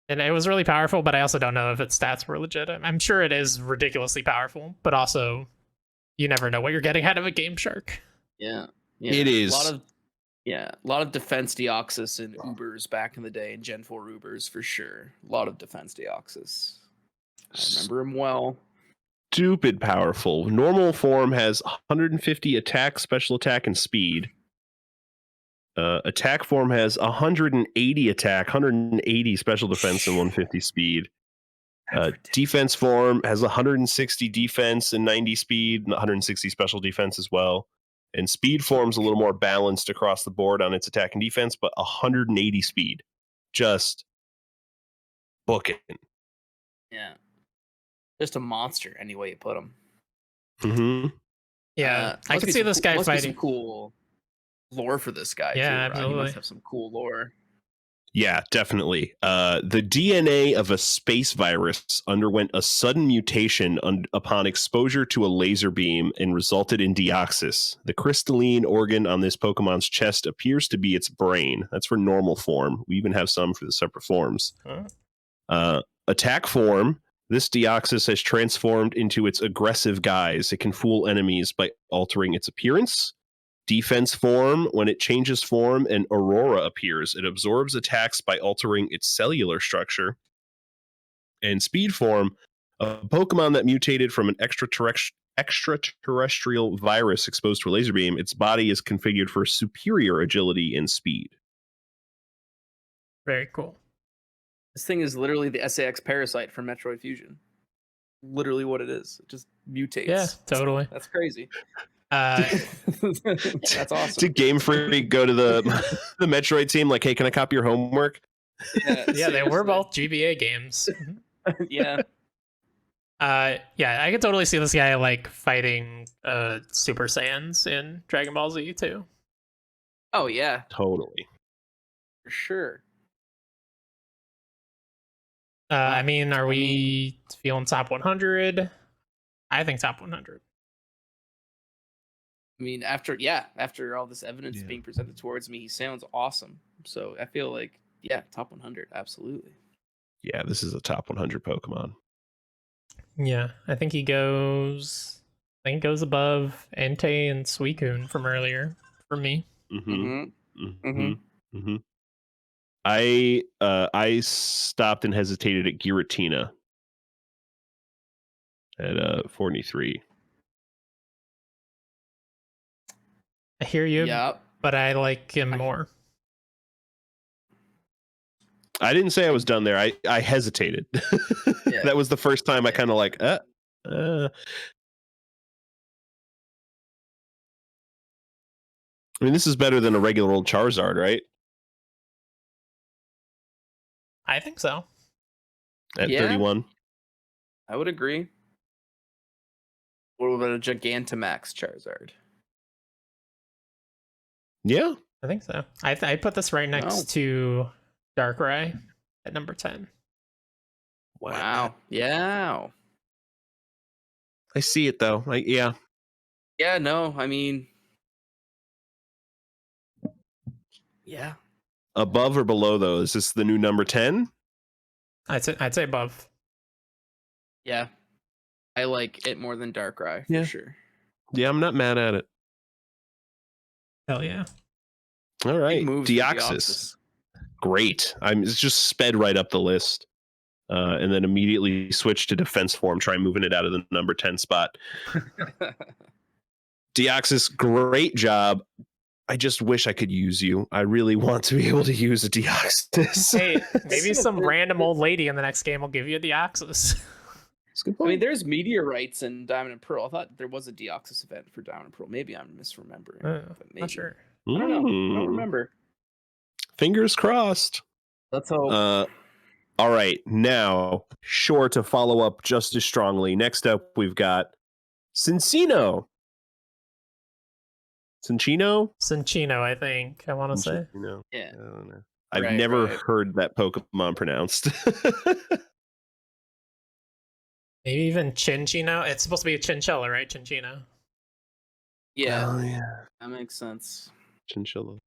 Speaker 1: it was really powerful, but I also don't know if its stats were legit. I'm sure it is ridiculously powerful, but also you never know what you're getting out of a Game Shark.
Speaker 3: Yeah.
Speaker 2: It is.
Speaker 3: A lot of defense Deoxys and Ubers back in the day, and Gen 4 Ubers for sure. A lot of defense Deoxys. I remember him well.
Speaker 2: Stupid powerful. Normal form has 150 attack, special attack, and speed. Attack form has 180 attack, 180 special defense, and 150 speed. Defense form has 160 defense and 90 speed, and 160 special defense as well. And speed form's a little more balanced across the board on its attack and defense, but 180 speed. Just booking.
Speaker 3: Yeah. Just a monster, any way you put him.
Speaker 2: Mm-hmm.
Speaker 1: Yeah, I could see this guy fighting.
Speaker 3: Some cool lore for this guy.
Speaker 1: Yeah,
Speaker 3: too, right?
Speaker 1: absolutely.
Speaker 3: He must have some cool lore.
Speaker 2: Yeah, definitely. The DNA of a space virus underwent a sudden mutation upon exposure to a laser beam and resulted in Deoxys. The crystalline organ on this Pokemon's chest appears to be its brain. That's for normal form. We even have some for the separate forms. Attack form. This Deoxys has transformed into its aggressive guise. It can fool enemies by altering its appearance. Defense form, when it changes form, an aurora appears. It absorbs attacks by altering its cellular structure. And speed form, a Pokemon that mutated from an extraterrestrial virus exposed to a laser beam, its body is configured for superior agility and speed.
Speaker 1: Very cool.
Speaker 3: This thing is literally the SAX parasite from Metroid Fusion. Literally what it is. It just mutates.
Speaker 1: Yeah, totally.
Speaker 3: That's crazy.
Speaker 1: That's
Speaker 3: awesome.
Speaker 2: Did Game Freak go to the Metroid team like, hey, can I copy your homework?
Speaker 1: Yeah, they were both GBA games.
Speaker 3: Yeah.
Speaker 1: Yeah, I could totally see this guy like fighting Super Saiyans in Dragon Ball Z too.
Speaker 3: Oh yeah,
Speaker 2: Totally.
Speaker 3: for sure.
Speaker 1: I mean, are we feeling top 100? I think top 100.
Speaker 3: I mean, after all this evidence being presented towards me, he sounds awesome. So I feel like, top 100, absolutely.
Speaker 2: Yeah, this is a top 100 Pokemon.
Speaker 1: Yeah, I think he goes above Entei and Suicune from earlier for me.
Speaker 2: I stopped and hesitated at Giratina at 43.
Speaker 1: I hear you,
Speaker 3: Yep.
Speaker 1: but I like him more.
Speaker 2: I didn't say I was done there. I hesitated.
Speaker 3: Yeah.
Speaker 2: That was the first time I kind of like, I mean, this is better than a regular old Charizard, right?
Speaker 1: I think so.
Speaker 2: At 31.
Speaker 3: I would agree. What about a Gigantamax Charizard?
Speaker 2: Yeah.
Speaker 1: I think so. I put this right next to Darkrai at number 10.
Speaker 3: Wow. Yeah.
Speaker 2: I see it though. Yeah.
Speaker 3: Yeah, no, I mean, yeah.
Speaker 2: Above or below though? Is this the new number 10?
Speaker 1: I'd say above.
Speaker 3: Yeah. I like it more than Darkrai for sure.
Speaker 2: Yeah, I'm not mad at it.
Speaker 1: Hell yeah.
Speaker 2: All right. Deoxys. Great. It's just sped right up the list. And then immediately switch to defense form, try moving it out of the number 10 spot. Deoxys, great job. I just wish I could use you. I really want to be able to use a Deoxys.
Speaker 1: Hey, maybe some random old lady in the next game will give you a Deoxys.
Speaker 3: I mean, there's meteorites in Diamond and Pearl. I thought there was a Deoxys event for Diamond and Pearl. Maybe I'm misremembering. But maybe.
Speaker 1: Not sure.
Speaker 3: I don't know. I don't remember.
Speaker 2: Fingers crossed.
Speaker 3: Let's hope.
Speaker 2: All right. Now, sure to follow up just as strongly. Next up, we've got Sensino. Cinchino,
Speaker 1: I think. I want to say.
Speaker 3: Yeah.
Speaker 2: I don't know. I've never heard that Pokemon pronounced.
Speaker 1: Maybe even Chinchino. It's supposed to be a chinchilla, right? Chinchino.
Speaker 3: Yeah.
Speaker 2: Oh, yeah.
Speaker 3: That makes sense.
Speaker 2: Chinchilla.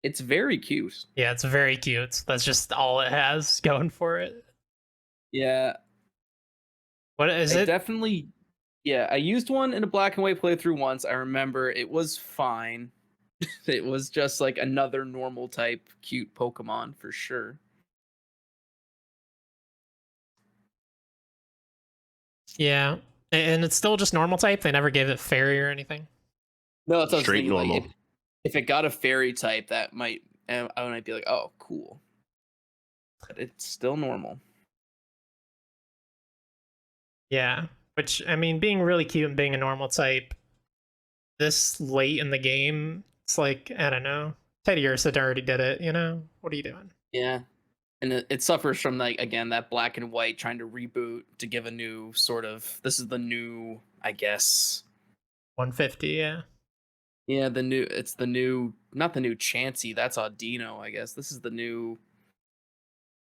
Speaker 3: It's very cute.
Speaker 1: Yeah, it's very cute. That's just all it has going for it.
Speaker 3: Yeah.
Speaker 1: What is it?
Speaker 3: Definitely. Yeah, I used one in a black and white playthrough once. I remember it was fine. It was just like another normal type cute Pokemon for sure.
Speaker 1: Yeah, and it's still just normal type. They never gave it fairy or anything.
Speaker 3: No, that's
Speaker 2: straight normal.
Speaker 3: Like, if it got a fairy type, that I might be like, oh, cool. But it's still normal.
Speaker 1: Yeah, which I mean, being really cute and being a normal type this late in the game, it's like, I don't know. Teddy Ursa already did it. What are you doing?
Speaker 3: Yeah. And it suffers from, like, again, that black and white trying to reboot to give a new sort of, this is the new, I guess.
Speaker 1: 150, yeah.
Speaker 3: Yeah, not the new Chansey, that's Audino, I guess. This is the new,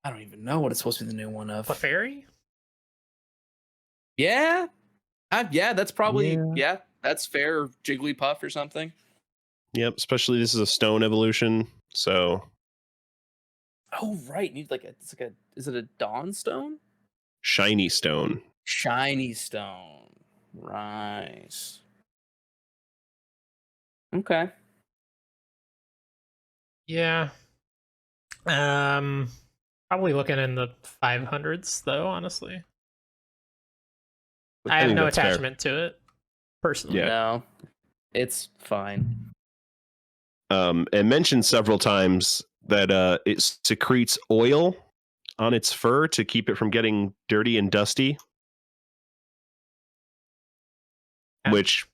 Speaker 3: I don't even know what it's supposed to be the new one of.
Speaker 1: Clefairy?
Speaker 3: Yeah. That's probably, that's fair. Jigglypuff or something.
Speaker 2: Yep, especially this is a stone evolution, so...
Speaker 3: Oh, right. Need is it a Dawn Stone?
Speaker 2: Shiny Stone.
Speaker 3: Shiny Stone. Right. Okay.
Speaker 1: Yeah. Probably looking in the 500s, though, honestly. I
Speaker 2: I
Speaker 1: have
Speaker 2: think
Speaker 1: no
Speaker 2: that's fair.
Speaker 1: attachment to it, personally.
Speaker 2: Yeah.
Speaker 3: No, it's fine.
Speaker 2: And mentioned several times that it secretes oil on its fur to keep it from getting dirty and dusty.
Speaker 1: Yeah.
Speaker 2: Which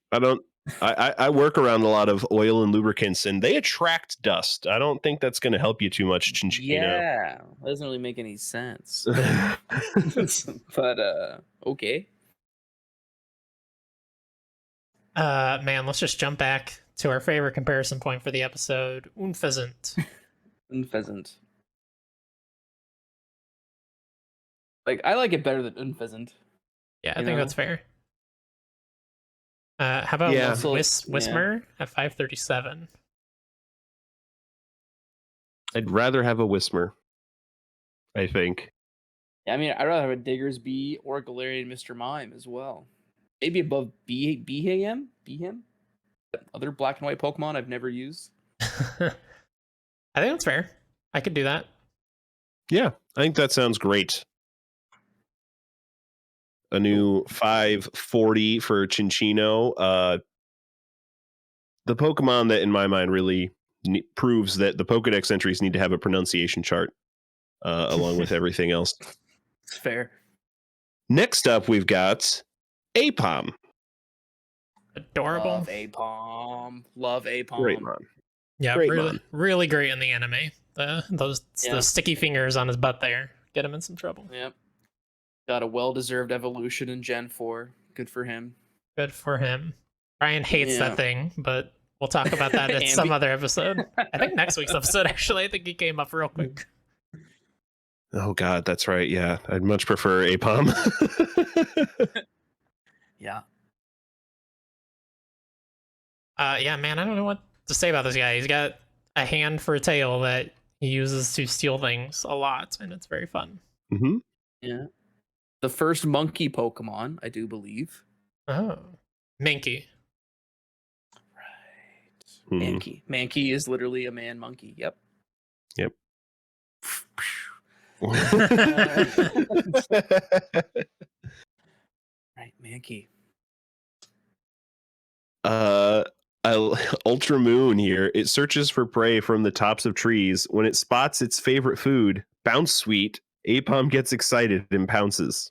Speaker 2: I work around a lot of oil and lubricants, and they attract dust. I don't think that's going to help you too much, Chinchino.
Speaker 3: Yeah, that doesn't really make any sense. But okay.
Speaker 1: Man, let's just jump back to our favorite comparison point for the episode, Unpheasant.
Speaker 3: Unpheasant. Like, I like it better than Unpheasant.
Speaker 1: Yeah, I
Speaker 3: You
Speaker 1: think
Speaker 3: know?
Speaker 1: that's fair. How about
Speaker 2: Yeah.
Speaker 1: Whismer at 537?
Speaker 2: I'd rather have a Whismer, I think.
Speaker 3: Yeah, I mean, I'd rather have a Diggersby or a Galarian Mr. Mime as well. Maybe above Behem? Other black and white Pokemon I've never used.
Speaker 1: I think that's fair. I could do that.
Speaker 2: Yeah, I think that sounds great. A new 540 for Chinchino. The Pokemon that, in my mind, really proves that the Pokedex entries need to have a pronunciation chart along with everything else.
Speaker 3: It's fair.
Speaker 2: Next up, we've got Apom.
Speaker 1: Adorable.
Speaker 3: Love Apom. Love Apom.
Speaker 2: Great mon.
Speaker 1: Yeah,
Speaker 2: Great
Speaker 1: really,
Speaker 2: mon.
Speaker 1: really great in the anime. Those
Speaker 3: Yeah.
Speaker 1: sticky fingers on his butt there get him in some trouble.
Speaker 3: Yep. Got a well-deserved evolution in Gen 4. Good for him.
Speaker 1: Good for him. Ryan hates
Speaker 3: Yeah.
Speaker 1: that thing, but we'll talk about that in some other episode. I think next week's episode, actually. I think he came up real quick.
Speaker 2: Oh, God, that's right. Yeah, I'd much prefer Apom.
Speaker 3: Yeah.
Speaker 1: Yeah, man, I don't know what to say about this guy. He's got a hand for a tail that he uses to steal things a lot, and it's very fun.
Speaker 2: Mm-hmm.
Speaker 3: Yeah. The first monkey Pokemon, I do believe.
Speaker 1: Oh, Minky.
Speaker 3: Right. Mankey. Mankey is literally a man monkey. Yep.
Speaker 2: Yep.
Speaker 3: Right, Mankey.
Speaker 2: Ultra Moon here. It searches for prey from the tops of trees. When it spots its favorite food, Bounce Sweet, Apom gets excited and pounces.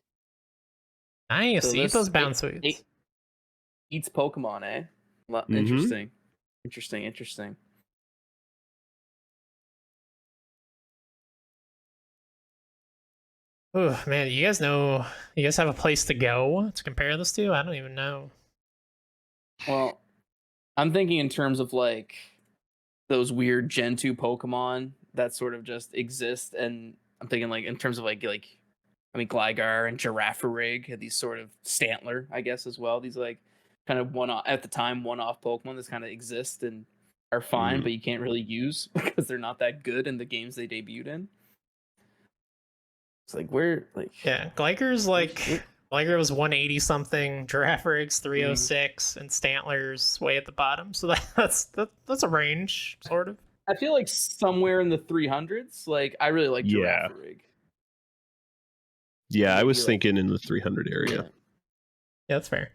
Speaker 1: Nice.
Speaker 3: So
Speaker 1: Eat
Speaker 3: this-
Speaker 1: those bounce sweets.
Speaker 3: Eats Pokemon, eh?
Speaker 2: Mhm.
Speaker 3: Interesting. Interesting.
Speaker 1: Oh man, you guys know? You guys have a place to go to compare this to? I don't even know.
Speaker 3: Well, I'm thinking in terms of like those weird Gen 2 Pokemon that sort of just exist, and I'm thinking like in terms of like I mean Gligar and Girafarig had these sort of Stantler, I guess, as well. These like kind of one-off Pokemon that kind of exist and are fine, but you can't really use because they're not that good in the games they debuted in. It's like where like
Speaker 1: Yeah, Gligar's like Gligar was 180 something, Girafarig's 306, and Stantler's way at the bottom. So that's a range, sort of.
Speaker 3: I feel like somewhere in the 300s. Like I really like
Speaker 2: Yeah.
Speaker 3: Girafarig.
Speaker 2: Yeah, I was
Speaker 3: Maybe, like-
Speaker 2: thinking in the 300 area.
Speaker 1: Yeah, that's fair.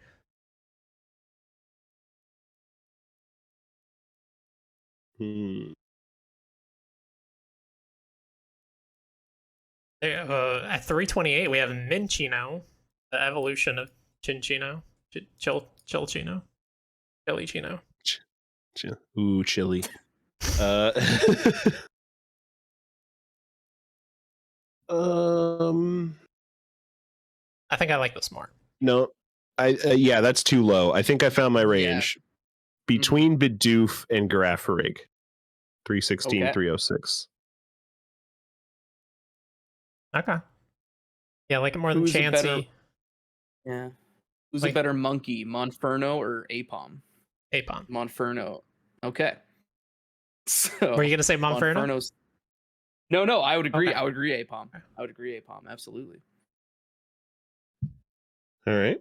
Speaker 1: At 328, we have Minchino, the evolution of Chinchino, Chilchino, Chilichino.
Speaker 2: Ooh, chili.
Speaker 1: I think I like this more.
Speaker 2: No, yeah, that's too low. I think I found my range between Bidoof and Girafarig. 316,
Speaker 3: Okay.
Speaker 2: 306.
Speaker 1: Okay. Yeah, I like it more than
Speaker 3: Who's a
Speaker 1: Chansey.
Speaker 3: better- Yeah. Who's
Speaker 1: Like-
Speaker 3: a better monkey, Monferno or Apom?
Speaker 1: Apom.
Speaker 3: Monferno. Okay. So
Speaker 1: Were you gonna say Monferno?
Speaker 3: Monferno's... No, I would agree.
Speaker 1: Okay.
Speaker 3: I would agree Apom. I would agree Apom. Absolutely.
Speaker 2: All right.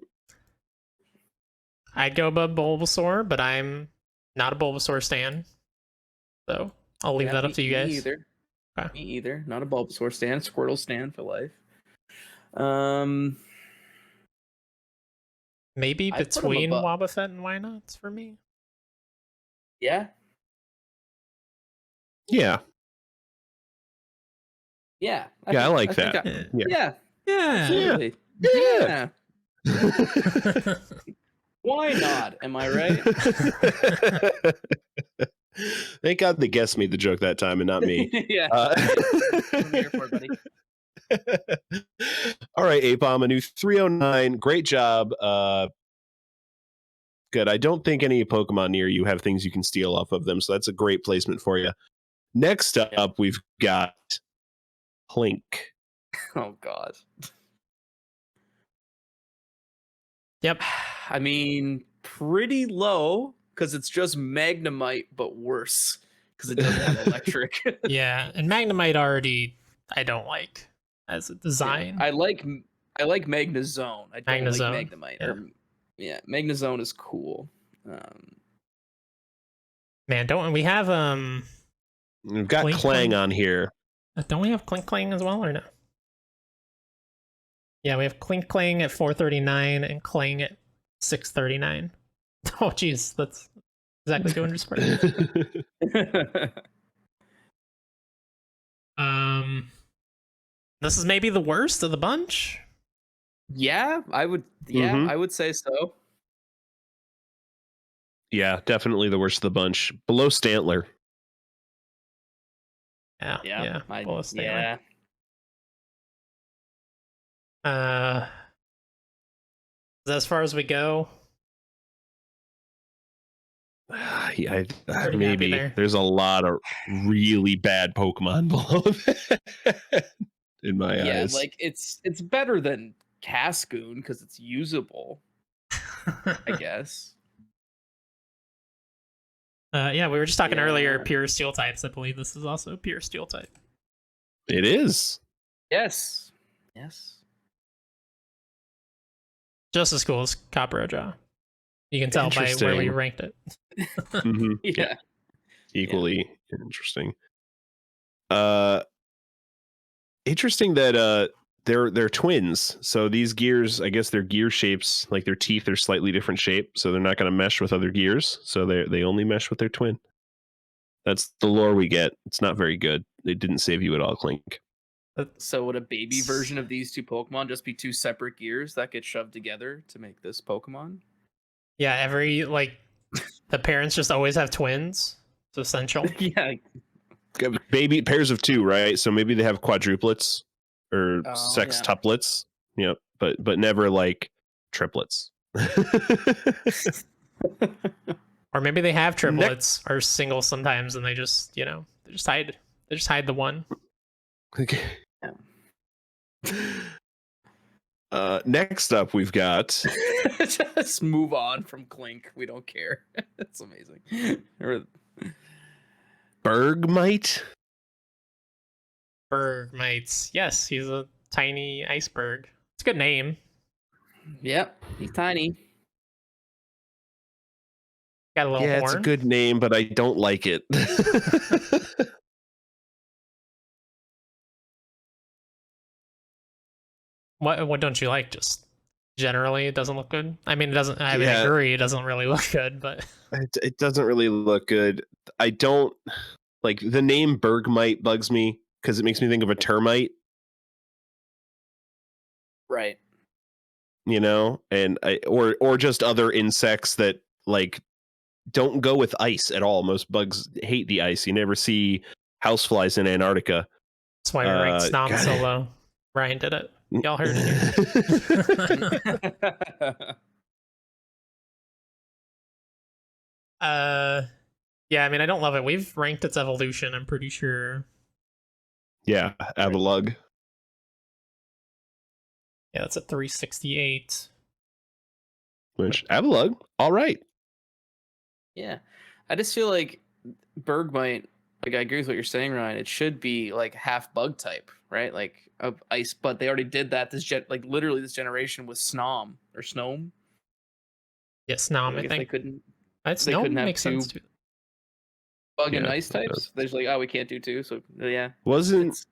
Speaker 1: I'd go above Bulbasaur, but I'm not a Bulbasaur stan. So I'll leave that up to you
Speaker 3: Me
Speaker 1: guys.
Speaker 3: Either. Me either. Not a Bulbasaur stand. Squirtle stand for life.
Speaker 1: Maybe
Speaker 3: I'd put him
Speaker 1: between
Speaker 3: above-
Speaker 1: Wobbuffet and Wynots for me.
Speaker 3: Yeah.
Speaker 2: Yeah.
Speaker 3: Yeah.
Speaker 2: I like
Speaker 3: think
Speaker 2: that.
Speaker 3: Yeah.
Speaker 1: Yeah.
Speaker 3: Absolutely.
Speaker 2: Yeah.
Speaker 3: Why not? Am I right?
Speaker 2: Thank God the guest made the joke that time and not me.
Speaker 3: Yeah. What I'm here for, buddy.
Speaker 2: All right, Apom, a new 309. Great job. Good. I don't think any Pokemon near you have things you can steal off of them, so that's a great placement for you. Next up, we've got Plink.
Speaker 3: Oh God.
Speaker 1: Yep.
Speaker 3: I mean, pretty low because it's just Magnemite, but worse because it doesn't have electric.
Speaker 1: Yeah, and Magnemite already I don't like as a design.
Speaker 3: I like Magnezone. I don't
Speaker 1: Magnezone,
Speaker 3: like Magnemite.
Speaker 1: yeah.
Speaker 3: Magnezone is cool.
Speaker 1: Man, don't we have
Speaker 2: We've got
Speaker 1: Clink
Speaker 2: Clang
Speaker 1: Clang?
Speaker 2: on here.
Speaker 1: don't we have Clink Clang as well or no? Yeah, we have Clink Clang at 439 and Clang at 639. Oh geez, that's exactly 200 spread. This is maybe the worst of the bunch.
Speaker 3: Yeah, I would. Yeah, I would say so.
Speaker 2: Yeah, definitely the worst of the bunch. Below Stantler.
Speaker 1: Yeah. Below Stantler.
Speaker 3: Yeah.
Speaker 1: Is that as far as we go?
Speaker 2: Yeah,
Speaker 1: Pretty
Speaker 2: maybe.
Speaker 1: happy there.
Speaker 2: There's a lot of really bad Pokemon below that in my eyes.
Speaker 3: Like it's better than Cascoon because it's usable, I guess.
Speaker 1: Yeah, we were just talking earlier,
Speaker 3: Yeah.
Speaker 1: pure steel types. I believe this is also pure steel type.
Speaker 2: It is.
Speaker 3: Yes.
Speaker 1: Just as cool as Copperaja. You can tell by where we
Speaker 2: Interesting.
Speaker 1: ranked it.
Speaker 2: Mhm.
Speaker 3: Yeah.
Speaker 2: Equally interesting. Interesting that they're twins. So these gears, I guess their gear shapes, like their teeth are slightly different shape, so they're not going to mesh with other gears. So they only mesh with their twin. That's the lore we get. It's not very good. They didn't save you at all, Clink.
Speaker 3: So would a baby version of these two Pokemon just be two separate gears that get shoved together to make this Pokemon?
Speaker 1: Yeah, the parents just always have twins. It's essential.
Speaker 3: Yeah.
Speaker 2: Baby pairs of two, right? So maybe they have quadruplets or sextuplets. Yep, but never like triplets.
Speaker 1: Or maybe they have triplets or single sometimes and they just hide the one.
Speaker 2: Okay. Next up, we've got
Speaker 3: Just move on from Clink. We don't care. It's amazing.
Speaker 2: Bergmite.
Speaker 1: Bergmites. Yes, he's a tiny iceberg. It's a good name.
Speaker 3: Yep, he's tiny.
Speaker 1: Got a little horn.
Speaker 2: It's a good name, but I don't like it.
Speaker 1: What don't you like? Just generally, it doesn't look good. I mean, it doesn't. I agree, it doesn't really look good, but
Speaker 2: it doesn't really look good. I don't like the name Bergmite. Bugs me because it makes me think of a termite.
Speaker 3: Right.
Speaker 2: And or just other insects that like don't go with ice at all. Most bugs hate the ice. You never see houseflies in Antarctica.
Speaker 1: that's why we ranked Snom so low. Ryan did it. Y'all heard it here. Yeah, I mean, I don't love it. We've ranked its evolution, I'm pretty sure.
Speaker 2: Yeah, Avalug.
Speaker 1: Yeah, that's at 368.
Speaker 2: Which Avalug, all right.
Speaker 3: Yeah. I just feel like Bergmite, like I agree with what you're saying, Ryan. It should be like half bug type, right? Like of ice, but they already did that literally this generation with Snom or Snome.
Speaker 1: Yeah, Snom, I
Speaker 3: They
Speaker 1: think.
Speaker 3: couldn't
Speaker 1: That's
Speaker 3: they
Speaker 1: no
Speaker 3: couldn't have
Speaker 1: makes sense
Speaker 3: two-
Speaker 1: too.
Speaker 3: Bug and
Speaker 2: Yeah,
Speaker 3: ice types. There's like, oh, we can't do 2. So yeah,
Speaker 2: isn't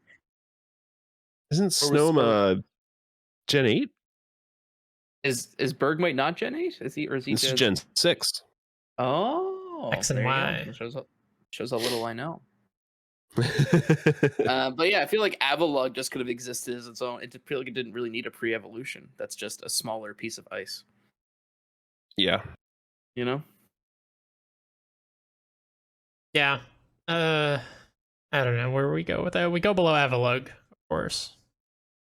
Speaker 3: Or was-
Speaker 2: Snowma Gen 8?
Speaker 3: is Bergmite not Gen 8? Is he
Speaker 2: This is Gen 6.
Speaker 3: Oh,
Speaker 1: X and
Speaker 3: there you
Speaker 1: Y.
Speaker 3: go. Shows how little I know. But yeah, I feel like Avalugg just could have existed as its own. It feel like it didn't really need a pre-evolution. That's just a smaller piece of ice.
Speaker 2: Yeah.
Speaker 3: You know?
Speaker 1: Yeah. I don't know where we go with that. We go below Avalugg, of course.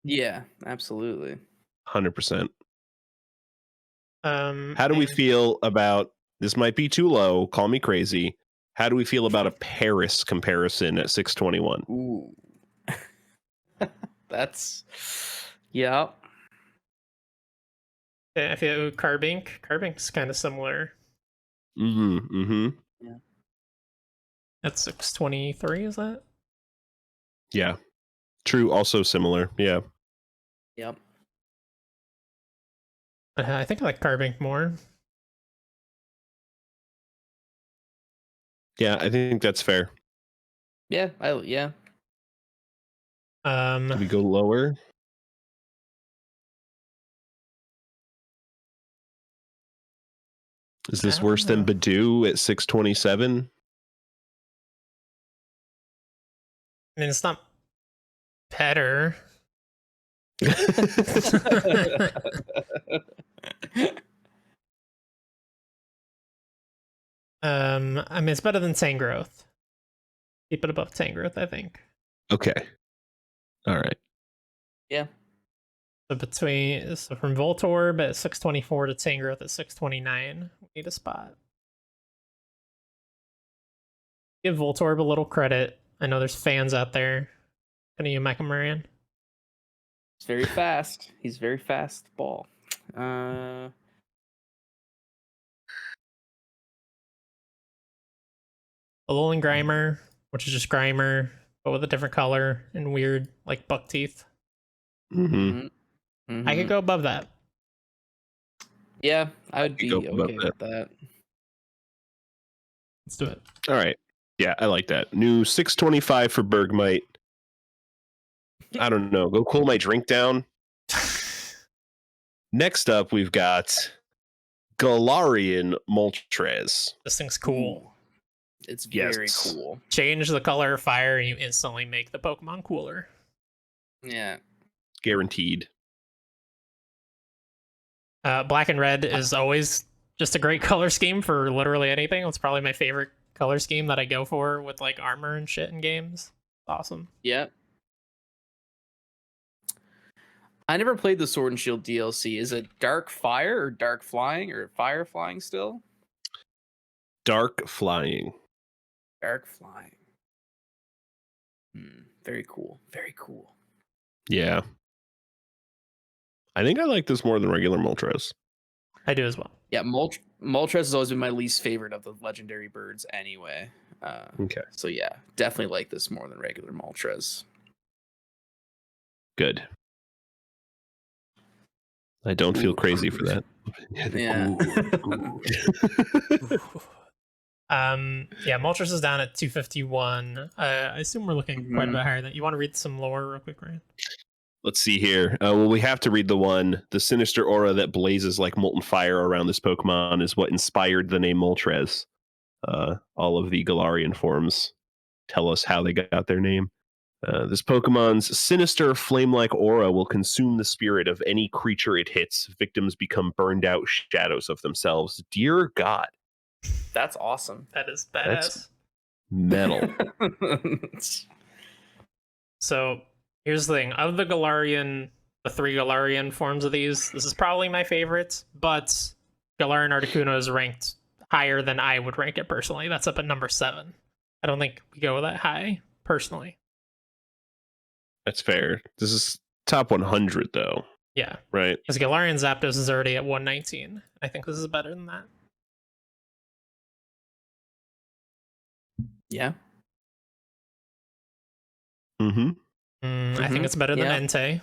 Speaker 3: Yeah, absolutely.
Speaker 2: 100%.
Speaker 1: How
Speaker 2: do we feel about this? Might be too low. Call me crazy. How do we feel about a Paris comparison at 621?
Speaker 3: Ooh. That's yeah.
Speaker 1: I feel Carbink. Carbink's kind of similar.
Speaker 2: Mm-hmm.
Speaker 3: Yeah.
Speaker 1: That's 623, is that?
Speaker 2: Yeah. True. Also similar. Yeah.
Speaker 3: Yep.
Speaker 1: I think I like Carbink more.
Speaker 2: Yeah, I think that's fair.
Speaker 3: Yeah,
Speaker 2: Do we go lower? Is this worse than Badoo at 627?
Speaker 1: I mean, it's not better. I mean, it's better than Tangrowth. Keep it above Tangrowth, I think.
Speaker 2: Okay. All right.
Speaker 3: Yeah.
Speaker 1: So from Voltorb at 624 to Tangrowth at 629, we need a spot. Give Voltorb a little credit. I know there's fans out there. Can you, Micah Marian?
Speaker 3: He's very fast. He's very fast ball.
Speaker 1: Alolan Grimer, which is just Grimer, but with a different color and weird, like, buck teeth.
Speaker 2: Mm-hmm.
Speaker 1: I could go above that.
Speaker 3: Yeah, I would be okay with that.
Speaker 1: Let's do it.
Speaker 2: All right. Yeah, I like that. New 625 for Bergmite. I don't know. Go cool my drink down. Next up, we've got Glorion Multitra.
Speaker 1: This thing's cool.
Speaker 3: Ooh. It's very cool.
Speaker 1: Change the color of fire and you instantly make the Pokemon cooler.
Speaker 3: Yeah.
Speaker 2: Guaranteed.
Speaker 1: Black and red is always just a great color scheme for literally anything. It's probably my favorite color scheme that I go for with like armor and shit in games. Awesome.
Speaker 3: Yeah. I never played the Sword and Shield DLC. Is it Dark Fire or Dark Flying or Fire Flying still?
Speaker 2: Dark Flying.
Speaker 3: Dark Flying. Very cool. Very cool.
Speaker 2: Yeah. I think I like this more than regular Moltres.
Speaker 1: I do as well.
Speaker 3: Yeah, Moltres has always been my least favorite of the legendary birds anyway.
Speaker 2: Okay.
Speaker 3: So yeah, definitely like this more than regular Moltres.
Speaker 2: Good. I don't feel crazy for that.
Speaker 3: Yeah.
Speaker 1: Yeah, Moltres is down at 251. I assume we're looking quite a bit higher than you want to read some lore real quick, Ryan?
Speaker 2: Let's see here. Well, we have to read the one. The sinister aura that blazes like molten fire around this Pokemon is what inspired the name Moltres. All of the Galarian forms tell us how they got their name. This Pokemon's sinister flame-like aura will consume the spirit of any creature it hits. Victims become burned out shadows of themselves. Dear God.
Speaker 3: That's awesome.
Speaker 1: That is badass.
Speaker 2: That's metal.
Speaker 1: So here's the thing. Of the three Galarian forms of these, this is probably my favorite, but Galarian Articuno is ranked higher than I would rank it personally. That's up at number 7. I don't think we go that high, personally.
Speaker 2: That's fair. This is top 100, though.
Speaker 1: Yeah.
Speaker 2: Right?
Speaker 1: Because Galarian Zapdos is already at 119. I think this is better than that.
Speaker 3: Yeah.
Speaker 1: I think it's better than Entei.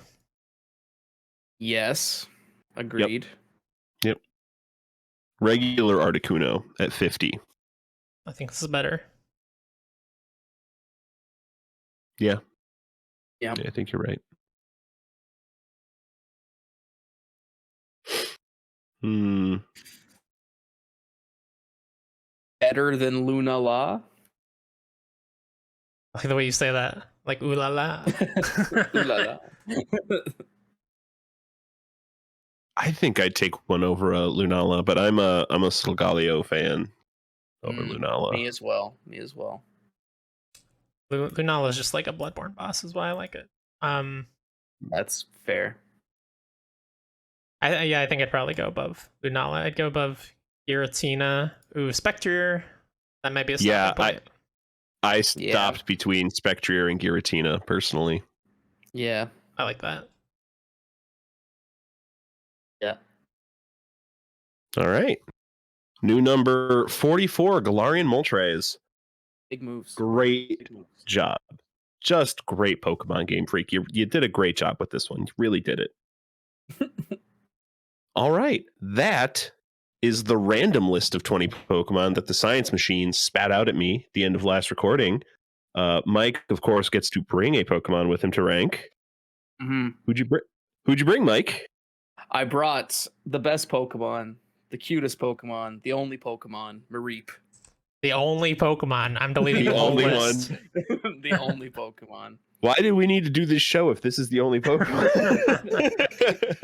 Speaker 3: Yes. Agreed.
Speaker 2: Yep. Regular Articuno at 50.
Speaker 1: I think this is better.
Speaker 2: Yeah.
Speaker 3: Yeah.
Speaker 2: I think you're right.
Speaker 3: Better than Lunala?
Speaker 1: I like the way you say that. Like, ooh la la.
Speaker 3: Lunala.
Speaker 2: I think I'd take one over Lunala, but I'm a Solgaleo fan over Lunala.
Speaker 3: Me as well.
Speaker 1: Lunala is just like a Bloodborne boss, is why I like it.
Speaker 3: That's fair.
Speaker 1: I think I'd probably go above Lunala. I'd go above Giratina. Ooh, Spectrier. That might be a
Speaker 2: Yeah,
Speaker 1: solid point.
Speaker 2: I stopped between Spectrier and Giratina, personally.
Speaker 3: Yeah.
Speaker 1: I like that.
Speaker 3: Yeah.
Speaker 2: All right. New number 44, Glorion Multitra.
Speaker 3: Big moves.
Speaker 2: Great job. Just great Pokemon Game Freak. You did a great job with this one. You really did it. All right. That is the random list of 20 Pokemon that the science machine spat out at me at the end of last recording. Mike, of course, gets to bring a Pokemon with him to rank.
Speaker 3: Mm-hmm.
Speaker 2: Who'd you bring, Mike?
Speaker 3: I brought the best Pokemon, the cutest Pokemon, the only Pokemon, Mareep.
Speaker 1: The only Pokemon. I'm deleting
Speaker 2: The
Speaker 1: the whole
Speaker 2: only
Speaker 1: list.
Speaker 3: The only Pokemon.
Speaker 2: Why do we need to do this show if this is the only Pokemon?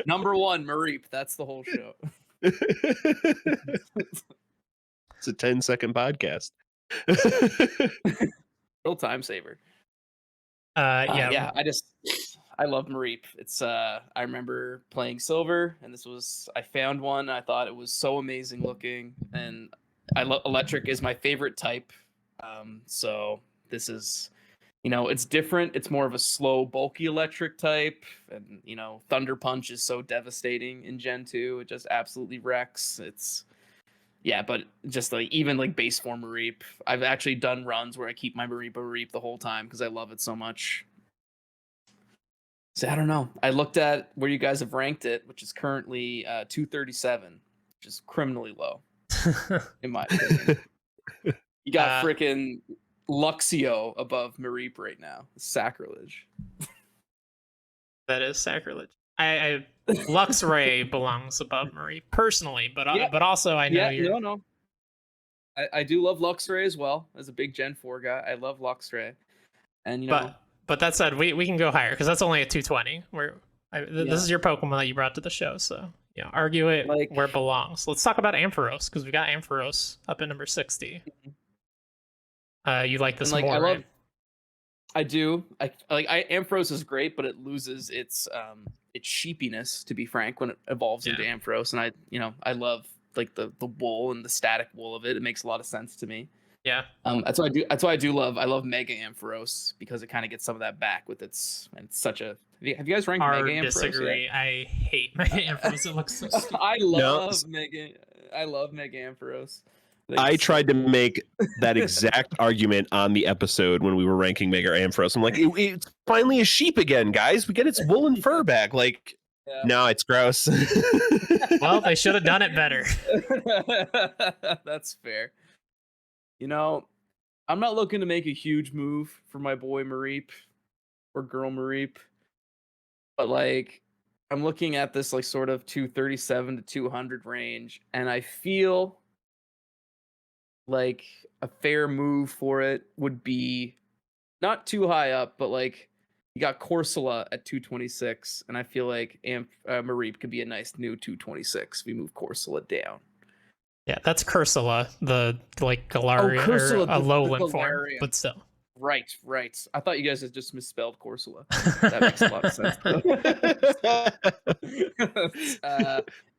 Speaker 3: Number 1, Mareep. That's the whole show.
Speaker 2: It's a 10-second podcast.
Speaker 3: Real time saver.
Speaker 1: Yeah.
Speaker 3: I love Mareep. It's I remember playing Silver, and I found one. I thought it was so amazing looking, and electric is my favorite type. So this is, it's different. It's more of a slow, bulky electric type, and Thunder Punch is so devastating in Gen 2. It just absolutely wrecks. But just even base form Mareep. I've actually done runs where I keep my Mareep the whole time because I love it so much. So I don't know. I looked at where you guys have ranked it, which is currently 237, which is criminally low, in my opinion. You got freaking Luxio above Mareep right now. Sacrilege.
Speaker 1: That is sacrilege. I Luxray belongs above Mareep personally, but also I know you're.
Speaker 3: No. I do love Luxray as well. As a big Gen 4 guy, I love Luxray, and
Speaker 1: But that said, we can go higher because that's only a 220. This is your Pokemon that you brought to the show, so argue it where it belongs. Let's talk about Ampharos because we got Ampharos up at number 60. You like this more, right?
Speaker 3: I do. Ampharos is great, but it loses its sheepiness, to be frank, when it evolves into Ampharos, and I love the wool and the static wool of it. It makes a lot of sense to me.
Speaker 1: Yeah.
Speaker 3: That's why I love Mega Ampharos because it kind of gets some of that back with its such a. Have you guys ranked Mega Ampharos?
Speaker 1: Disagree. Yet? I hate Mega Ampharos. It looks so stupid.
Speaker 3: I love Mega Ampharos.
Speaker 2: I tried to make that exact argument on the episode when we were ranking Mega Ampharos. I'm like, it's finally a sheep again, guys. We get its wool and fur back. No, it's gross.
Speaker 1: Well, they should have done it better.
Speaker 3: That's fair. I'm not looking to make a huge move for my boy Mareep or girl Mareep, but I'm looking at this sort of 237 to 200 range, and I feel like a fair move for it would be not too high up, but you got Corsola at 226, and I feel like Mareep could be a nice new 226 if we move Corsola down.
Speaker 1: Yeah, that's Cursula, the Galarian, or a lowland form, but still.
Speaker 3: Right. I thought you guys had just misspelled Corsola. That makes a lot of sense.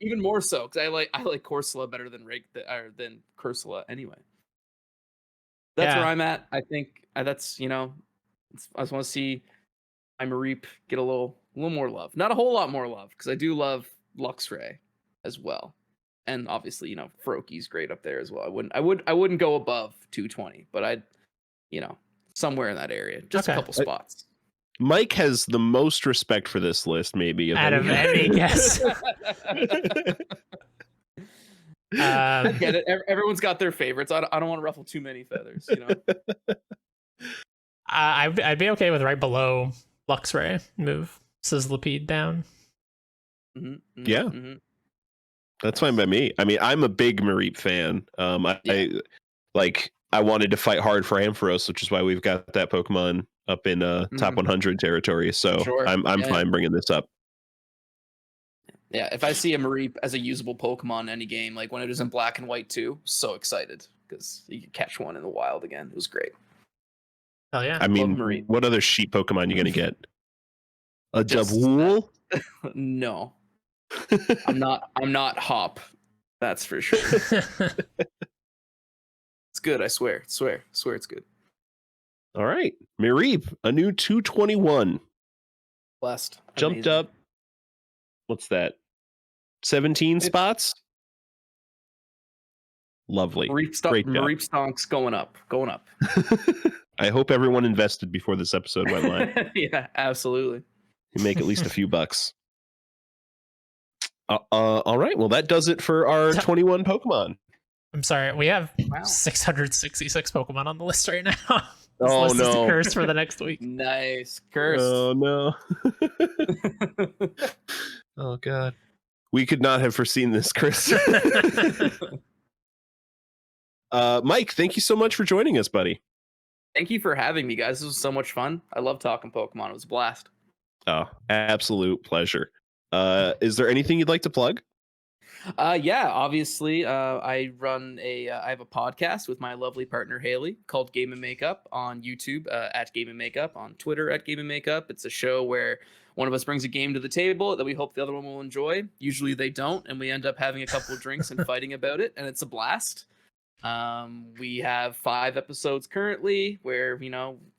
Speaker 3: Even more so, because I like Corsola better than Cursula anyway. That's where I'm at. I think that's I just want to see my Mareep get a little more love, not a whole lot more love, because I do love Luxray as well. And obviously, Froakie's great up there as well. I wouldn't go above 220, but I'd, somewhere in that area, just a couple spots.
Speaker 2: Mike has the most respect for this list, maybe
Speaker 1: out of any guess.
Speaker 3: I get it. Everyone's got their favorites. I don't want to ruffle too many feathers.
Speaker 1: I'd be okay with right below Luxray move Sizzlipede down.
Speaker 2: Yeah. That's fine by me. I mean, I'm a big Mareep fan. I wanted to fight hard for Ampharos, which is why we've got that Pokemon up in top 100 territory. So
Speaker 3: Sure.
Speaker 2: I'm fine bringing this up.
Speaker 3: Yeah, if I see a Mareep as a usable Pokemon in any game, like when it was in Black and White too, so excited because you could catch one in the wild again. It was great.
Speaker 1: Oh yeah.
Speaker 2: I mean, what other sheep Pokemon you gonna get? A Dubwool?
Speaker 3: No. I'm not Hop. That's for sure. It's good, I swear. Swear it's good.
Speaker 2: All right. Mareep, a new 221.
Speaker 3: Blessed.
Speaker 2: Jumped up. What's that? 17 spots? Lovely.
Speaker 3: Mareep Stonks going up.
Speaker 2: I hope everyone invested before this episode went live.
Speaker 3: Yeah, absolutely.
Speaker 2: You make at least a few bucks. All right. Well, that does it for our 21 Pokemon.
Speaker 1: I'm sorry. We have 666 Pokemon on the list right now. This
Speaker 2: Oh,
Speaker 1: list is
Speaker 2: no.
Speaker 1: cursed for the next week.
Speaker 3: Nice. Curse.
Speaker 2: Oh, no. Oh, God. We could not have foreseen this, Chris. Mike, thank you so much for joining us, buddy.
Speaker 3: Thank you for having me, guys. This was so much fun. I love talking Pokemon. It was a blast.
Speaker 2: Oh, absolute pleasure. Is there anything you'd like to plug?
Speaker 3: Yeah, obviously, I have a podcast with my lovely partner Haley called Game and Makeup on YouTube at Game and Makeup, on Twitter at Game and Makeup. It's a show where one of us brings a game to the table that we hope the other one will enjoy. Usually they don't, and we end up having a couple of drinks and fighting about it, and it's a blast. We have 5 episodes currently, where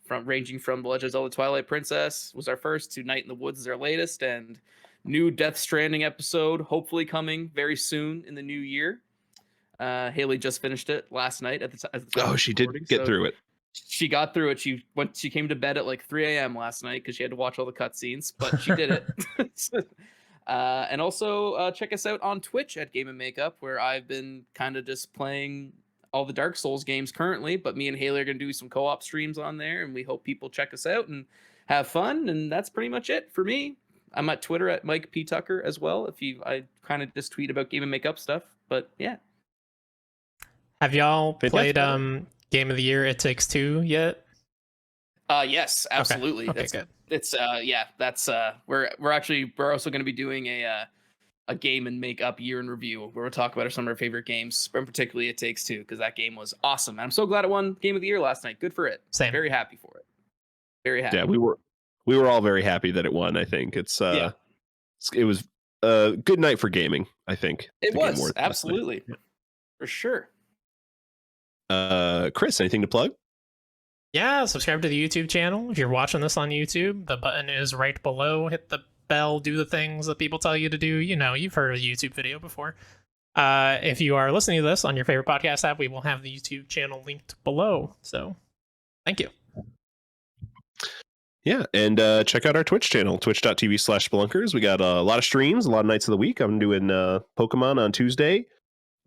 Speaker 3: ranging from The Legends of the Twilight Princess was our first to Night in the Woods is our latest, and new Death Stranding episode hopefully coming very soon in the new year. Haley just finished it last night at the time.
Speaker 2: She did get through it.
Speaker 3: She got through it. She came to bed at like 3 a.m. last night because she had to watch all the cutscenes, but she did it. And also check us out on Twitch at Game and Makeup, where I've been kind of just playing all the Dark Souls games currently, but me and Haley are going to do some co-op streams on there, and we hope people check us out and have fun. And that's pretty much it for me. I'm at Twitter at Mike P. Tucker as well. I kind of just tweet about Game and Makeup stuff, but yeah.
Speaker 1: Have y'all played Game of the Year It Takes Two yet?
Speaker 3: Yes, absolutely.
Speaker 1: Okay, good.
Speaker 3: It's that's we're also going to be doing a Game and Makeup year in review where we'll talk about some of our favorite games, and particularly It Takes Two, because that game was awesome. And I'm so glad it won Game of the Year last night. Good for it.
Speaker 1: Same.
Speaker 3: Very happy for it. Very happy.
Speaker 2: Yeah, we were all very happy that it won. I think it was a good night for gaming. I think
Speaker 3: it was absolutely for sure.
Speaker 2: Chris, anything to plug?
Speaker 1: Yeah, subscribe to the YouTube channel. If you're watching this on YouTube, the button is right below. Hit the bell, do the things that people tell you to do. You've heard of a YouTube video before. If you are listening to this on your favorite podcast app, we will have the YouTube channel linked below. So thank you.
Speaker 2: Yeah, and check out our Twitch channel, twitch.tv/spelunkers. We got a lot of streams, a lot of nights of the week. I'm doing Pokemon on Tuesday.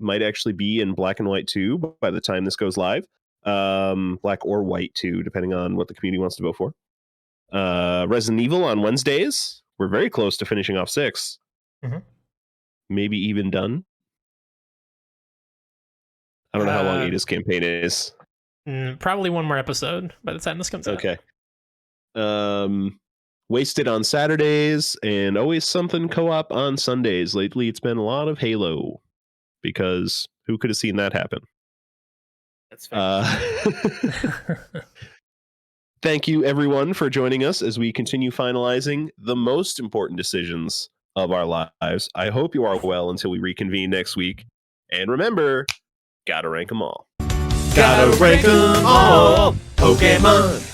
Speaker 2: Might actually be in Black and White too by the time this goes live. Black or White too, depending on what the community wants to vote for. Resident Evil on Wednesdays. We're very close to finishing off 6. Mm-hmm. Maybe even done. I don't know how long Ada's campaign is.
Speaker 1: Probably one more episode by the time this comes out.
Speaker 2: Okay. Wasted on Saturdays and Always Something co-op on Sundays. Lately, it's been a lot of Halo, because who could have seen that happen?
Speaker 3: That's fair.
Speaker 2: Thank you, everyone, for joining us as we continue finalizing the most important decisions of our lives. I hope you are well until we reconvene next week. And remember, gotta rank them all.
Speaker 4: Gotta rank them all, Pokemon.